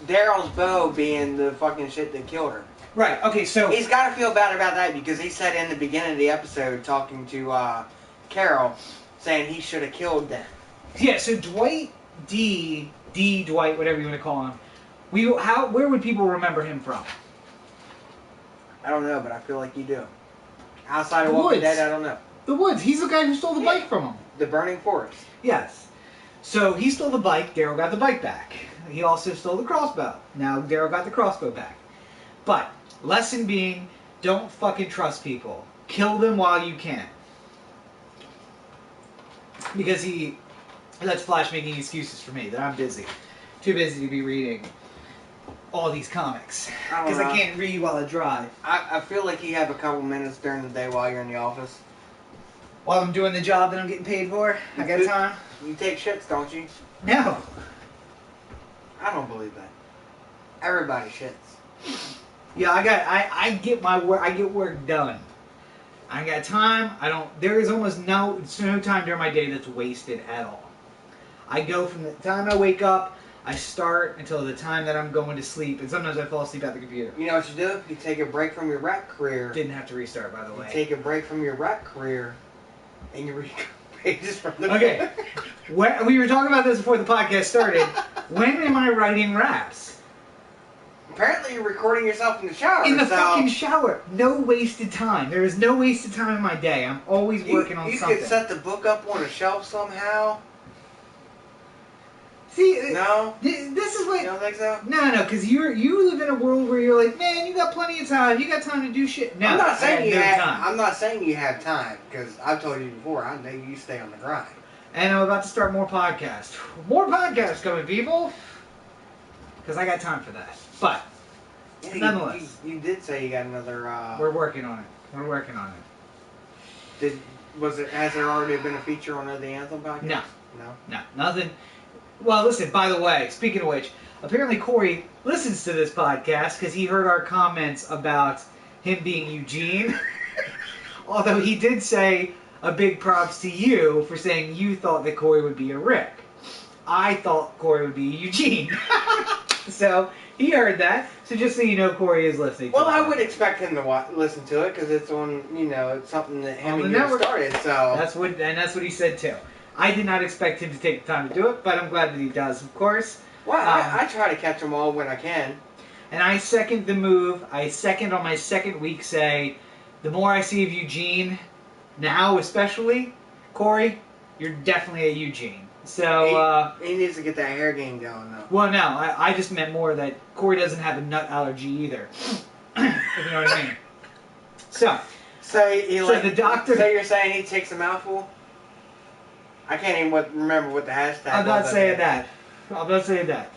Daryl's bow being the fucking shit that killed her. Right. Okay. So he's got to feel bad about that because he said in the beginning of the episode, talking to Carol, saying he should have killed them. Yeah. So Dwight Dwight, whatever you want to call him. Where would people remember him from? I don't know, but I feel like you do. Outside of Walking Dead, I don't know. The Woods. He's the guy who stole the bike from him. The Burning Forest. Yes. So he stole the bike. Daryl got the bike back. He also stole the crossbow. Now Daryl got the crossbow back. But lesson being, don't fucking trust people. Kill them while you can. Because that's Flash making excuses for me that I'm busy. Too busy to be reading all these comics. Because I can't read while I drive. I feel like you have a couple minutes during the day while you're in the office. While I'm doing the job that I'm getting paid for, I got time. You take shits, don't you? No. I don't believe that. Everybody shits. Yeah, I get my work. I get work done. I got time. There is almost no time during my day that's wasted at all. I go from the time I wake up, I start until the time that I'm going to sleep, and sometimes I fall asleep at the computer. You know what you do? You take a break from your rec career. Didn't have to restart, by the way. You take a break from your rec career, and you read pages from the Okay. We were talking about this before the podcast started. When am I writing raps? Apparently you're recording yourself in the shower. In the fucking shower. No wasted time. There is no wasted time in my day. I'm always working on something. You could set the book up on a shelf somehow. See, no? This is what... You don't think so? No, because you live in a world where you're like, man, you got plenty of time. You got time to do shit. No, I'm not saying time. I'm not saying you have time, because I've told you before, I know you stay on the grind. And I'm about to start more podcasts. More podcasts coming, people. Because I got time for that. But, yeah, nonetheless. You did say you got another... We're working on it. Has there already been a feature on the Anthem podcast? No, nothing. Well, listen, by the way, speaking of which, apparently Corey listens to this podcast because he heard our comments about him being Eugene. Although he did say a big props to you for saying you thought that Corey would be a Rick. I thought Corey would be a Eugene. So he heard that. So just so you know, Corey is listening. Well, I would expect him to listen to it because it's on, it's something that him and you started. So that's what he said too. I did not expect him to take the time to do it, but I'm glad that he does, of course. Well, I try to catch them all when I can. And I second the move. I second on my second week say, the more I see of Eugene, now especially, Corey, you're definitely a Eugene. So he needs to get that hair game going, though. Well, no, I just meant more that Corey doesn't have a nut allergy either. If you know what I mean. So the doctor. So you're saying he takes a mouthful? I can't even remember what the hashtag was. I'm not saying that.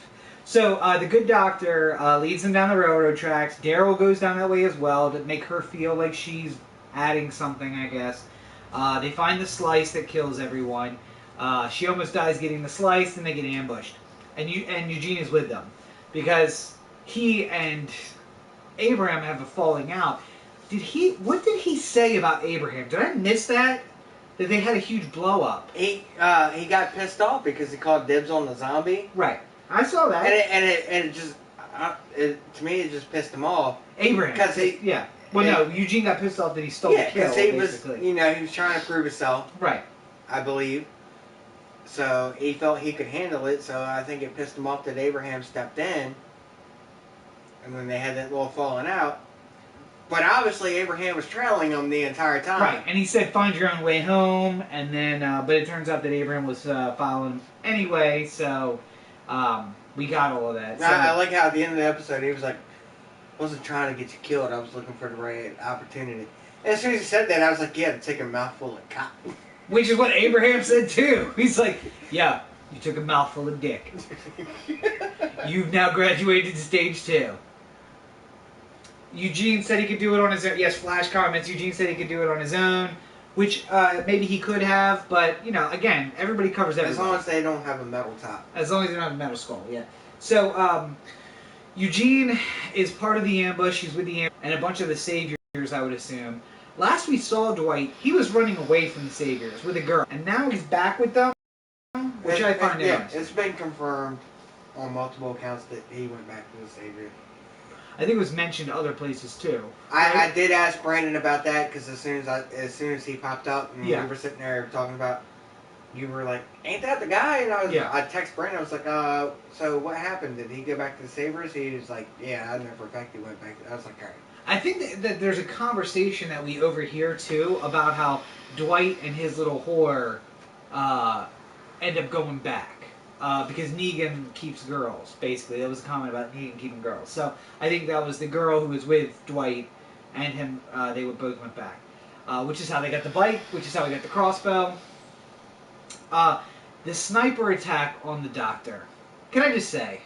So the good doctor leads them down the railroad tracks. Daryl goes down that way as well to make her feel like she's adding something, I guess. They find the slice that kills everyone. She almost dies getting the slice, and they get ambushed. And Eugene is with them because he and Abraham have a falling out. What did he say about Abraham? Did I miss that? That they had a huge blow up. He got pissed off because he called dibs on the zombie. Right, I saw that. And it just to me it just pissed him off. Abraham, because no, Eugene got pissed off that he stole the kill. Yeah, because he was trying to prove himself. Right, I believe. So he felt he could handle it. So I think it pissed him off that Abraham stepped in, and then they had that little falling out. But obviously Abraham was trailing him the entire time. Right, and he said, find your own way home, and then, but it turns out that Abraham was following him anyway, so we got all of that. So, I like how at the end of the episode he was like, I wasn't trying to get you killed, I was looking for the right opportunity. And as soon as he said that, I was like, yeah, to take a mouthful of cotton. Which is what Abraham said too. He's like, yeah, you took a mouthful of dick. You've now graduated to stage 2. Eugene said he could do it on his own. Yes, Flash comments. Eugene said he could do it on his own, which maybe he could have, but, again, everybody covers everything. As long as they don't have a metal top. As long as they don't have a metal skull, yeah. So, Eugene is part of the ambush. He's with the ambush, and a bunch of the saviors, I would assume. Last we saw Dwight, he was running away from the saviors with a girl, and now he's back with them, which I find interesting. It's been confirmed on multiple accounts that he went back to the saviors. I think it was mentioned other places too. Right? I did ask Brandon about that because as soon as he popped up and we were sitting there talking about, you were like, "Ain't that the guy?" And I text Brandon. I was like, "So what happened? Did he go back to the Sabres?" He was like, "Yeah, I know for a fact he went back." I was like, "All right." I think that there's a conversation that we overhear too about how Dwight and his little whore end up going back. because Negan keeps girls, basically. That was a comment about Negan keeping girls. So I think that was the girl who was with Dwight and him. They both went back. Which is how they got the bike, which is how we got the crossbow. The sniper attack on the doctor. Can I just say,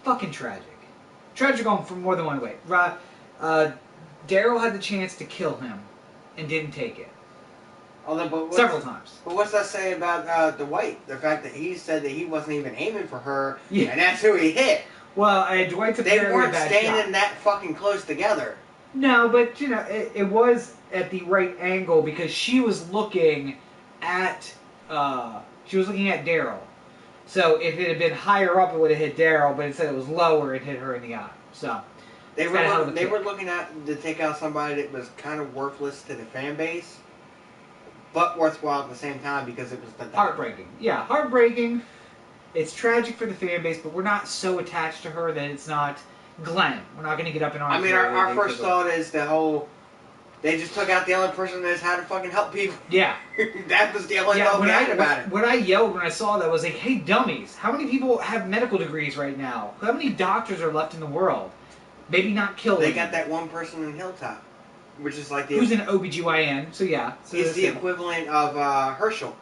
fucking tragic. Tragic on from more than one way. Daryl had the chance to kill him and didn't take it. Several times. But what's that say about Dwight? The fact that he said that he wasn't even aiming for her, Yeah. and that's who he hit. Well, Dwight's a They very weren't bad standing shot. that fucking close together. No, but you know, it was at the right angle because she was looking at Daryl. So if it had been higher up, it would have hit Daryl. But instead, it was lower, it hit her in the eye. So They were looking to take out somebody that was kind of worthless to the fan base, but worthwhile at the same time because it was the doctor. Heartbreaking. Yeah, heartbreaking. It's tragic for the fan base, but we're not so attached to her that it's not Glenn. We're not going to get up in arms. I mean, our first thought is the whole. They just took out the only person that knows how to fucking help people. Yeah. That was the only thought we had about it. When I yelled when I saw that was like, hey, dummies, how many people have medical degrees right now? How many doctors are left in the world? Maybe not kill They them. got that one person in Hilltop, which is like the. Who's an OBGYN, so yeah. So he's the equivalent of Herschel,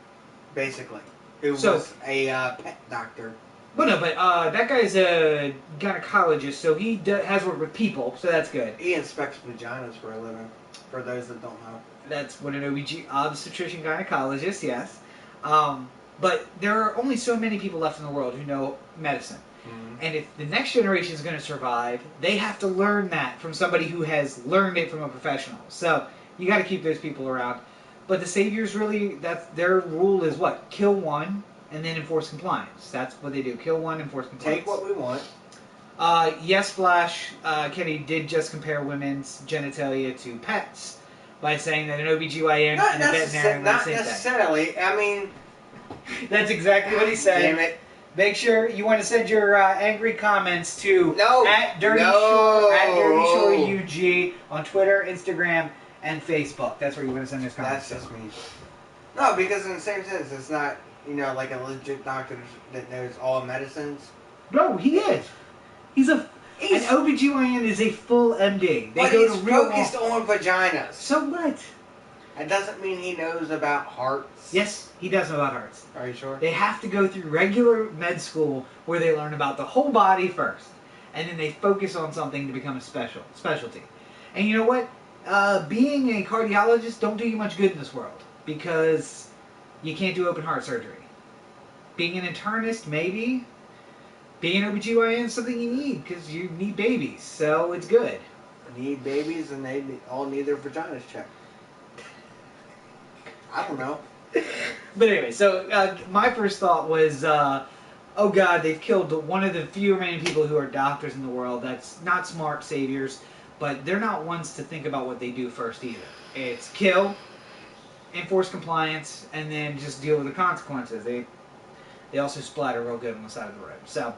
basically, who was a pet doctor. But no, that guy's a gynecologist, so he has worked with people, so that's good. He inspects vaginas for a living, for those that don't know. That's what an obstetrician gynecologist, yes. But there are only so many people left in the world who know medicine. Mm-hmm. And if the next generation is going to survive, they have to learn that from somebody who has learned it from a professional. So you got to keep those people around. But the saviors really, their rule is what? Kill one and then enforce compliance. That's what they do. Kill one, enforce compliance. Take what we want. Yes, Flash, Kenny did just compare women's genitalia to pets by saying that an OBGYN and a veterinarian are the same Not necessarily. I mean... That's exactly what he said. Damn it. Make sure you want to send your angry comments to at Dirtyshore UG on Twitter, Instagram, and Facebook. That's where you want to send those comments. That's just me. No, because in the same sense, it's not, like a legit doctor that knows all medicines. No, he is. An OBGYN is a full MD. But he's focused on vaginas. So what? That doesn't mean he knows about hearts. Yes, he does know about hearts. Are you sure? They have to go through regular med school where they learn about the whole body first. And then they focus on something to become a specialty. And you know what? Being a cardiologist don't do you much good in this world. Because you can't do open heart surgery. Being an internist, maybe. Being an OBGYN is something you need because you need babies. So it's good. Need babies and they all need their vaginas checked. I don't know. But anyway, so my first thought was, oh God, they've killed one of the few remaining people who are doctors in the world. That's not smart saviors, but they're not ones to think about what they do first either. It's kill, enforce compliance, and then just deal with the consequences. They also splatter real good on the side of the road. So,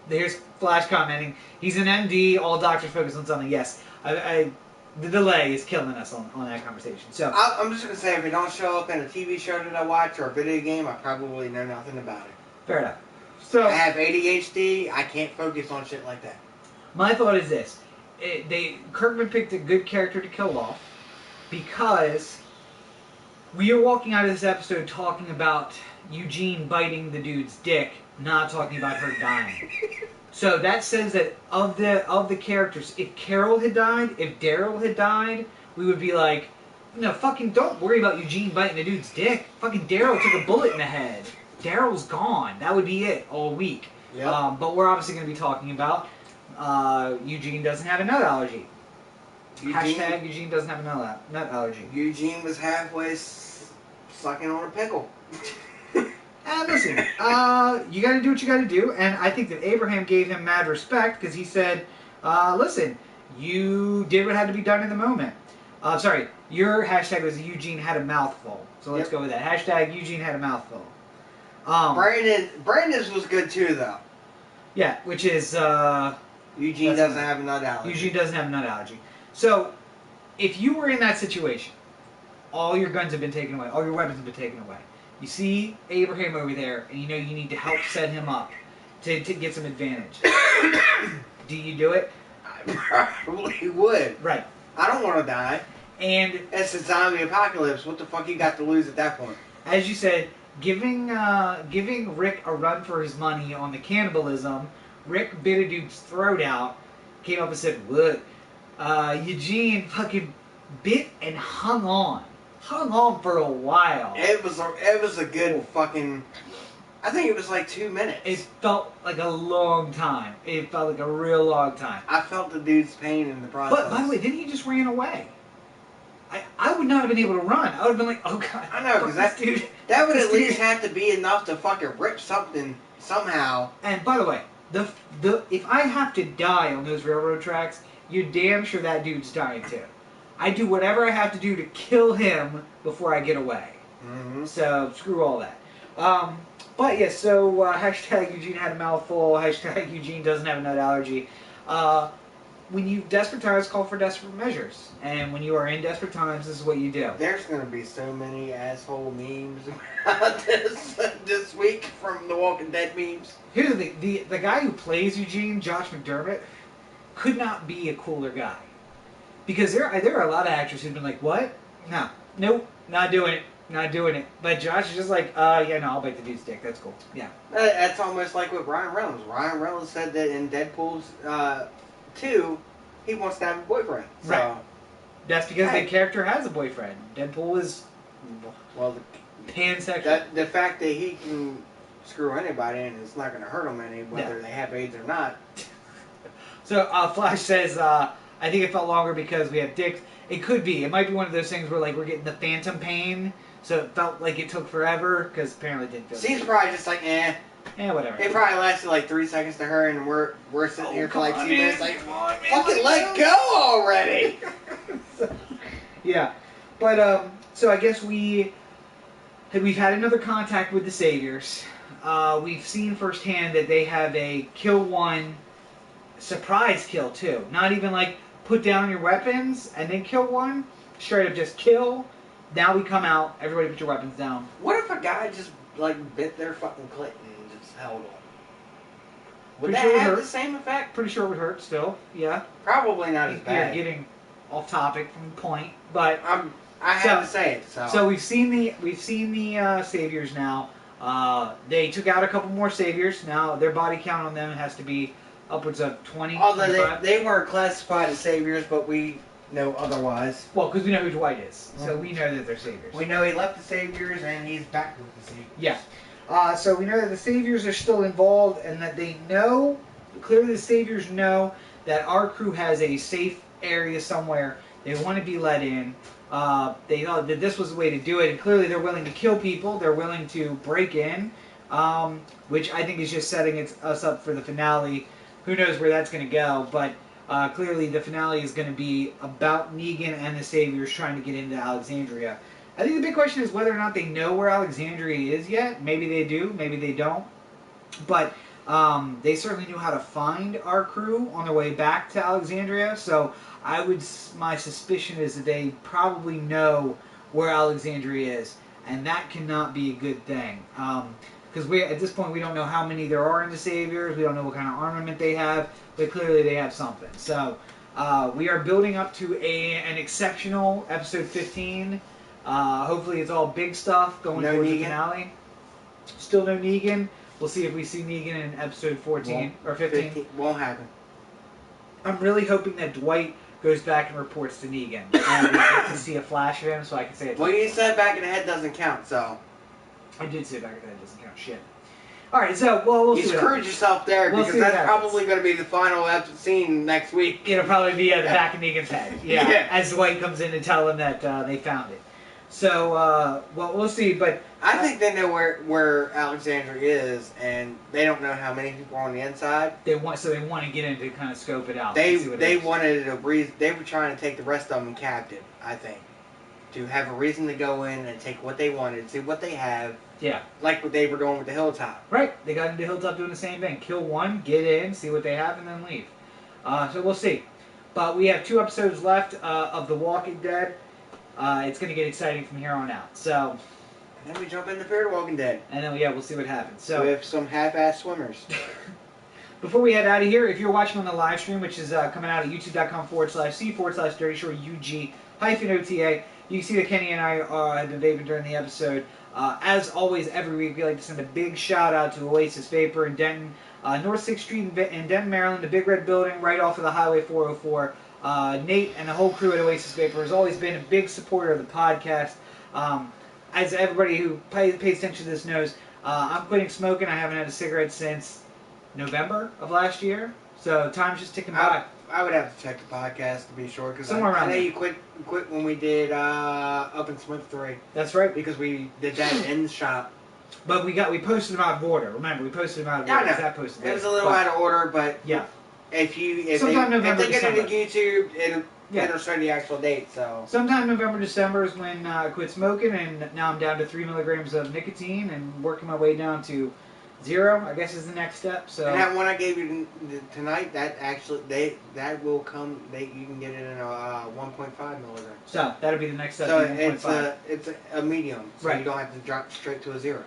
there's Flash commenting. He's an MD. All doctors focus on something. Yes, the delay is killing us on that conversation. So I'm just going to say, if it don't show up in a TV show that I watch or a video game, I probably know nothing about it. Fair enough. So I have ADHD. I can't focus on shit like that. My thought is this. Kirkman picked a good character to kill off because we are walking out of this episode talking about Eugene biting the dude's dick, not talking about her dying. So that says that of the characters, if Carol had died, if Daryl had died, we would be like, no, fucking don't worry about Eugene biting the dude's dick. Fucking Daryl took a bullet in the head. Daryl's gone. That would be it all week. Yep. But we're obviously going to be talking about Eugene doesn't have a nut allergy. Hashtag Eugene doesn't have a nut allergy. Eugene was halfway sucking on a pickle. And listen, you got to do what you got to do, and I think that Abraham gave him mad respect because he said, listen, you did what had to be done in the moment. Sorry, your hashtag was Eugene had a mouthful, so let's go with that. Hashtag Eugene had a mouthful. Brandon's was good too, though. Yeah, which is... Eugene doesn't have a nut allergy. Eugene doesn't have a nut allergy. So, if you were in that situation, all your guns have been taken away, all your weapons have been taken away. You see Abraham over there, and you know you need to help set him up to get some advantage. Do you do it? I probably would. Right. I don't want to die. And It's a zombie apocalypse. What the fuck you got to lose at that point? as you said, giving Rick a run for his money on the cannibalism, Rick bit a dude's throat out, came up and said, "What?" Eugene fucking bit and hung on for a while. It was a good fucking. I think it was like 2 minutes. It felt like a long time. It felt like a real long time. I felt the dude's pain in the process. But by the way, then he just ran away. I would not have been able to run. I would have been like, oh god. I know, because that dude. That would this at dude- least have to be enough to fucking rip something somehow. And by the way, the if I have to die on those railroad tracks, you're damn sure that dude's dying too. I do whatever I have to do to kill him before I get away. Mm-hmm. So screw all that. But yeah, so hashtag Eugene had a mouthful. Hashtag Eugene doesn't have a nut allergy. When you desperate times call for desperate measures, and when you are in desperate times, this is what you do. There's gonna be so many asshole memes about this week from the Walking Dead memes. Here's the thing: the guy who plays Eugene, Josh McDermott, could not be a cooler guy. Because there are a lot of actors who've been like, what? No, nope, not doing it. Not doing it. But Josh is just like, yeah, no, I'll bite the dude's dick. That's cool. Yeah. That's almost like with Ryan Reynolds. Ryan Reynolds said that in Deadpool's 2, he wants to have a boyfriend. So, Right. That's because hey. the character has a boyfriend. Deadpool is Well, pansexual. the fact that he can screw anybody and it's not going to hurt them any, whether they have AIDS or not. So Flash says, I think it felt longer because we have dicks. It could be. It might be one of those things where like we're getting the phantom pain, so it felt like it took forever because apparently it didn't feel. She's probably just like, eh. Yeah, whatever. It probably lasted like 3 seconds to her, and we're sitting here for like 2 minutes, like, fucking fucking let go already. Yeah, but so I guess we've had another contact with the Saviors. We've seen firsthand that they have a kill one, surprise kill too. Not even like put down your weapons and then kill one. Straight up just kill. Now we come out. Everybody put your weapons down. What if a guy just like bit their fucking clit and just held on? Would Pretty that sure it would have hurt. the same effect? Pretty sure it would hurt still. Yeah. Probably not as You're bad. getting off topic from the point, but I have to say it. so we've seen the Saviors now. They took out a couple more Saviors. Now their body count on them has to be upwards of 20. Although 25. they weren't classified as saviors, but we know otherwise. Well, because we know who Dwight is, so we know that they're Saviors. We know he left the saviors and he's back with the saviors. Yeah. So we know that the Saviors are still involved and that they know, clearly the Saviors know that our crew has a safe area somewhere. They want to be let in. They thought that this was the way to do it, and clearly they're willing to kill people. They're willing to break in, which I think is just setting us up for the finale. Who knows where that's going to go, but clearly the finale is going to be about Negan and the Saviors trying to get into Alexandria. I think the big question is whether or not they know where Alexandria is yet. Maybe they do, maybe they don't. But they certainly knew how to find our crew on their way back to Alexandria, so my suspicion is that they probably know where Alexandria is, and that cannot be a good thing. Because at this point we don't know how many there are in the Saviors, we don't know what kind of armament they have, but clearly they have something. So we are building up to an exceptional episode 15. Hopefully it's all big stuff going towards the finale. Still no Negan. We'll see if we see Negan in episode 14 or 15. Won't happen. I'm really hoping that Dwight goes back and reports to Negan. And we get to see a flash of him so I can say it. Well, you said back in the head doesn't count, so. I did say back in the head doesn't count shit. Alright, so, we'll you see. You screwed yourself there We'll because see what that's happens. probably going to be the final scene next week. It'll probably be at the back of Negan's head. Yeah, Yeah. as Dwight comes in to tell him that they found it. So, we'll see, but... I think they know where Alexandria is, and they don't know how many people are on the inside. They want to get in to kind of scope it out. They and see what it is. wanted a reason. They were trying to take the rest of them captive. I think to have a reason to go in and take what they wanted, see what they have. Yeah. Like what they were doing with the Hilltop. Right. They got into Hilltop doing the same thing. Kill one, get in, see what they have, and then leave. So we'll see. But we have 2 episodes left of The Walking Dead. It's going to get exciting from here on out. So Then we jump into Fear the Walking Dead. And then, yeah, we'll see what happens. So, with some half-ass swimmers. before we head out of here, if you're watching on the live stream, which is coming out at youtube.com/c/Dirtyshore UG -OTA, you can see that Kenny and I have been vaping during the episode. As always, every week we like to send a big shout out to Oasis Vapor in Denton, North 6th Street in Denton, Maryland, the Big Red Building right off of the Highway 404. Nate and the whole crew at Oasis Vapor has always been a big supporter of the podcast. As everybody who pays attention to this knows, I'm quitting smoking. I haven't had a cigarette since November of last year. So time's just ticking by. I would have to check the podcast to be sure, because I Somewhere around know there. you quit when we did Up and Smoke 3, That's right. because we did that in the shop. But we posted them out of order. Remember, we posted them out of Yeah, I order. know. That posted It was a little out of order, but yeah. if Sometime they November, get it to YouTube, Yeah. it'll show the actual date. So Sometime November, December is when I quit smoking, and now I'm down to 3 milligrams of nicotine and working my way down to 0, I guess is the next step. So and that one I gave you tonight, that actually that will come. You can get it in a 1.5 milligram. So that'll be the next step. So to 1.5. it's a medium, so Right. you don't have to drop straight to a 0.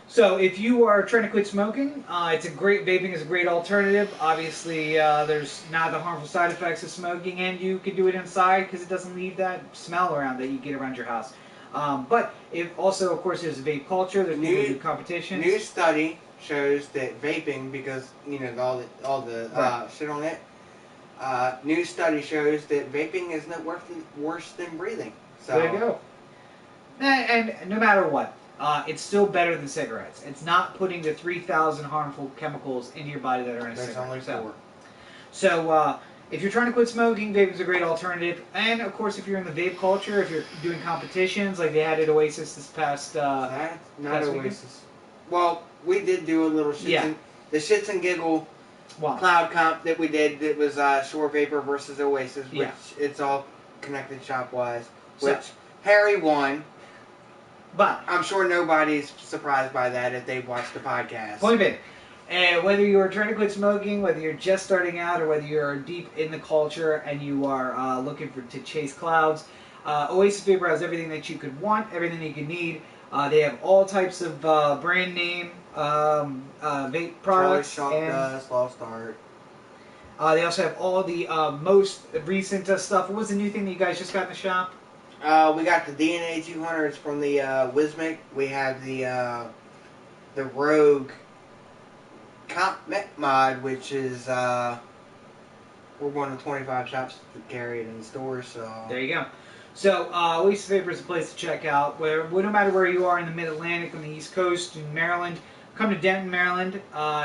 So if you are trying to quit smoking, vaping is a great alternative. Obviously, there's not the harmful side effects of smoking, and you can do it inside because it doesn't leave that smell around that you get around your house. But it also, of course, there's a vape culture. There's people who do competitions. New study shows that vaping, because all the Right. shit on it. New study shows that vaping is not worse than breathing. So There you go. And no matter what, it's still better than cigarettes. It's not putting the 3,000 harmful chemicals into your body that are in a There's cigarette. only 4. So if you're trying to quit smoking, vaping is a great alternative. And of course, if you're in the vape culture, if you're doing competitions like they had at Oasis this past, That's not last Oasis. Well, we did do a little the shits and giggle wow, cloud comp that we did. That was Shore Vapor versus Oasis, which Yeah. it's all connected shop wise. So- Which Harry won. but I'm sure nobody's surprised by that if they've watched the podcast. point being, whether you're trying to quit smoking, whether you're just starting out, or whether you're deep in the culture and you are looking to chase clouds, Oasis Vapor has everything that you could want, everything that you could need. They have all types of brand name vape products. Charlie And, Dust, Lost Art. they also have all the most recent stuff. What was the new thing that you guys just got in the shop? We got the DNA 200s from the Wismic. We have the Rogue Comp Met Mod, which is we're one of the 25 shops that carry it in the store. So There you go. So, Oasis Vapor is a place to check out. No matter where you are in the Mid-Atlantic, on the East Coast, in Maryland, come to Denton, Maryland.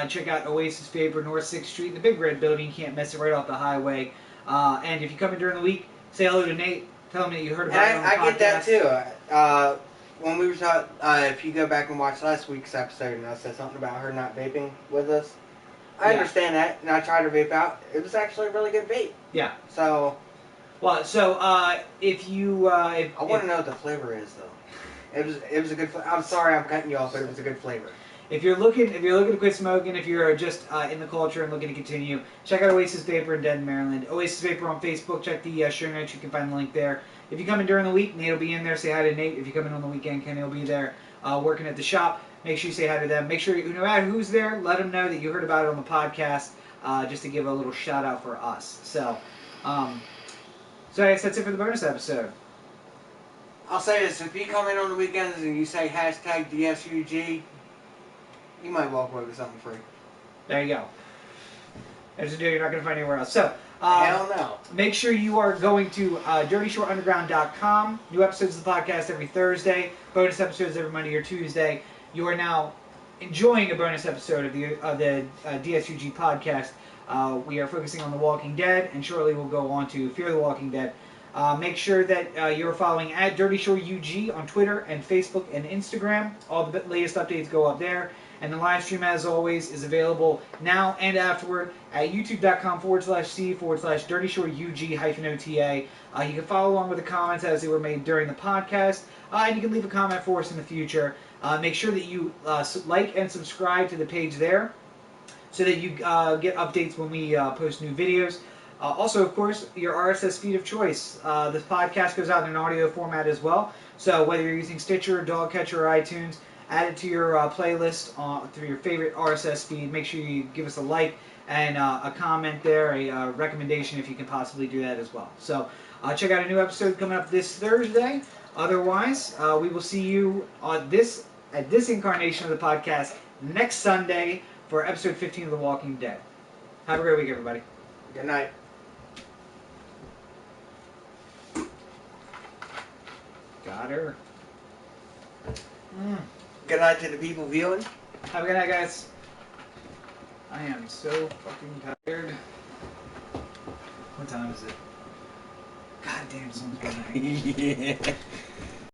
Check out Oasis Vapor, North 6th Street, the Big Red Building. You can't miss it, right off the highway. And if you come in during the week, say hello to Nate. Tell him that you heard and about it on the I get that podcast. too. When we were talking, if you go back and watch last week's episode, and I said something about her not vaping with us, I Yeah. understand that, and I tried to vape out. It was actually a really good vape. Yeah. So Well, so if you... I want to know what the flavor is, though. It was a good. I'm sorry, I'm cutting you off, but it was a good flavor. If you're looking to quit smoking, if you're just in the culture and looking to continue, check out Oasis Vapor in Denton, Maryland. Oasis Vapor on Facebook. Check the show notes. You can find the link there. If you come in during the week, Nate will be in there. Say hi to Nate. If you come in on the weekend, Kenny will be there working at the shop. Make sure you say hi to them. Make sure, no matter who's there, let them know that you heard about it on the podcast, just to give a little shout out for us. So I guess that's it for the bonus episode. I'll say this: if you come in on the weekends and you say hashtag DSUG, you might walk away with something free. There you go. There's a deal you're not going to find anywhere else. So, Hell no. make sure you are going to DirtyShoreUnderground.com. New episodes of the podcast every Thursday. Bonus episodes every Monday or Tuesday. You are now enjoying a bonus episode of the DSUG podcast. We are focusing on The Walking Dead, and shortly we'll go on to Fear the Walking Dead. Make sure that you're following at Dirtyshore UG on Twitter and Facebook and Instagram. All the latest updates go up there. And the live stream, as always, is available now and afterward at youtube.com/c/Dirtyshore UG -OTA. You can follow along with the comments as they were made during the podcast. And you can leave a comment for us in the future. Make sure that you like and subscribe to the page there so that you get updates when we post new videos. Also, of course, your RSS feed of choice. This podcast goes out in an audio format as well. So whether you're using Stitcher, Dogcatcher, or iTunes, add it to your playlist through your favorite RSS feed. Make sure you give us a like and a comment there, a recommendation if you can possibly do that as well. So check out a new episode coming up this Thursday. Otherwise, we will see you on this incarnation of the podcast next Sunday for episode 15 of The Walking Dead. Have a great week, everybody. Good night. Got her. Good night to the people viewing. Have a good night, guys. I am so fucking tired. What time is it? God damn, it's almost midnight. Yeah.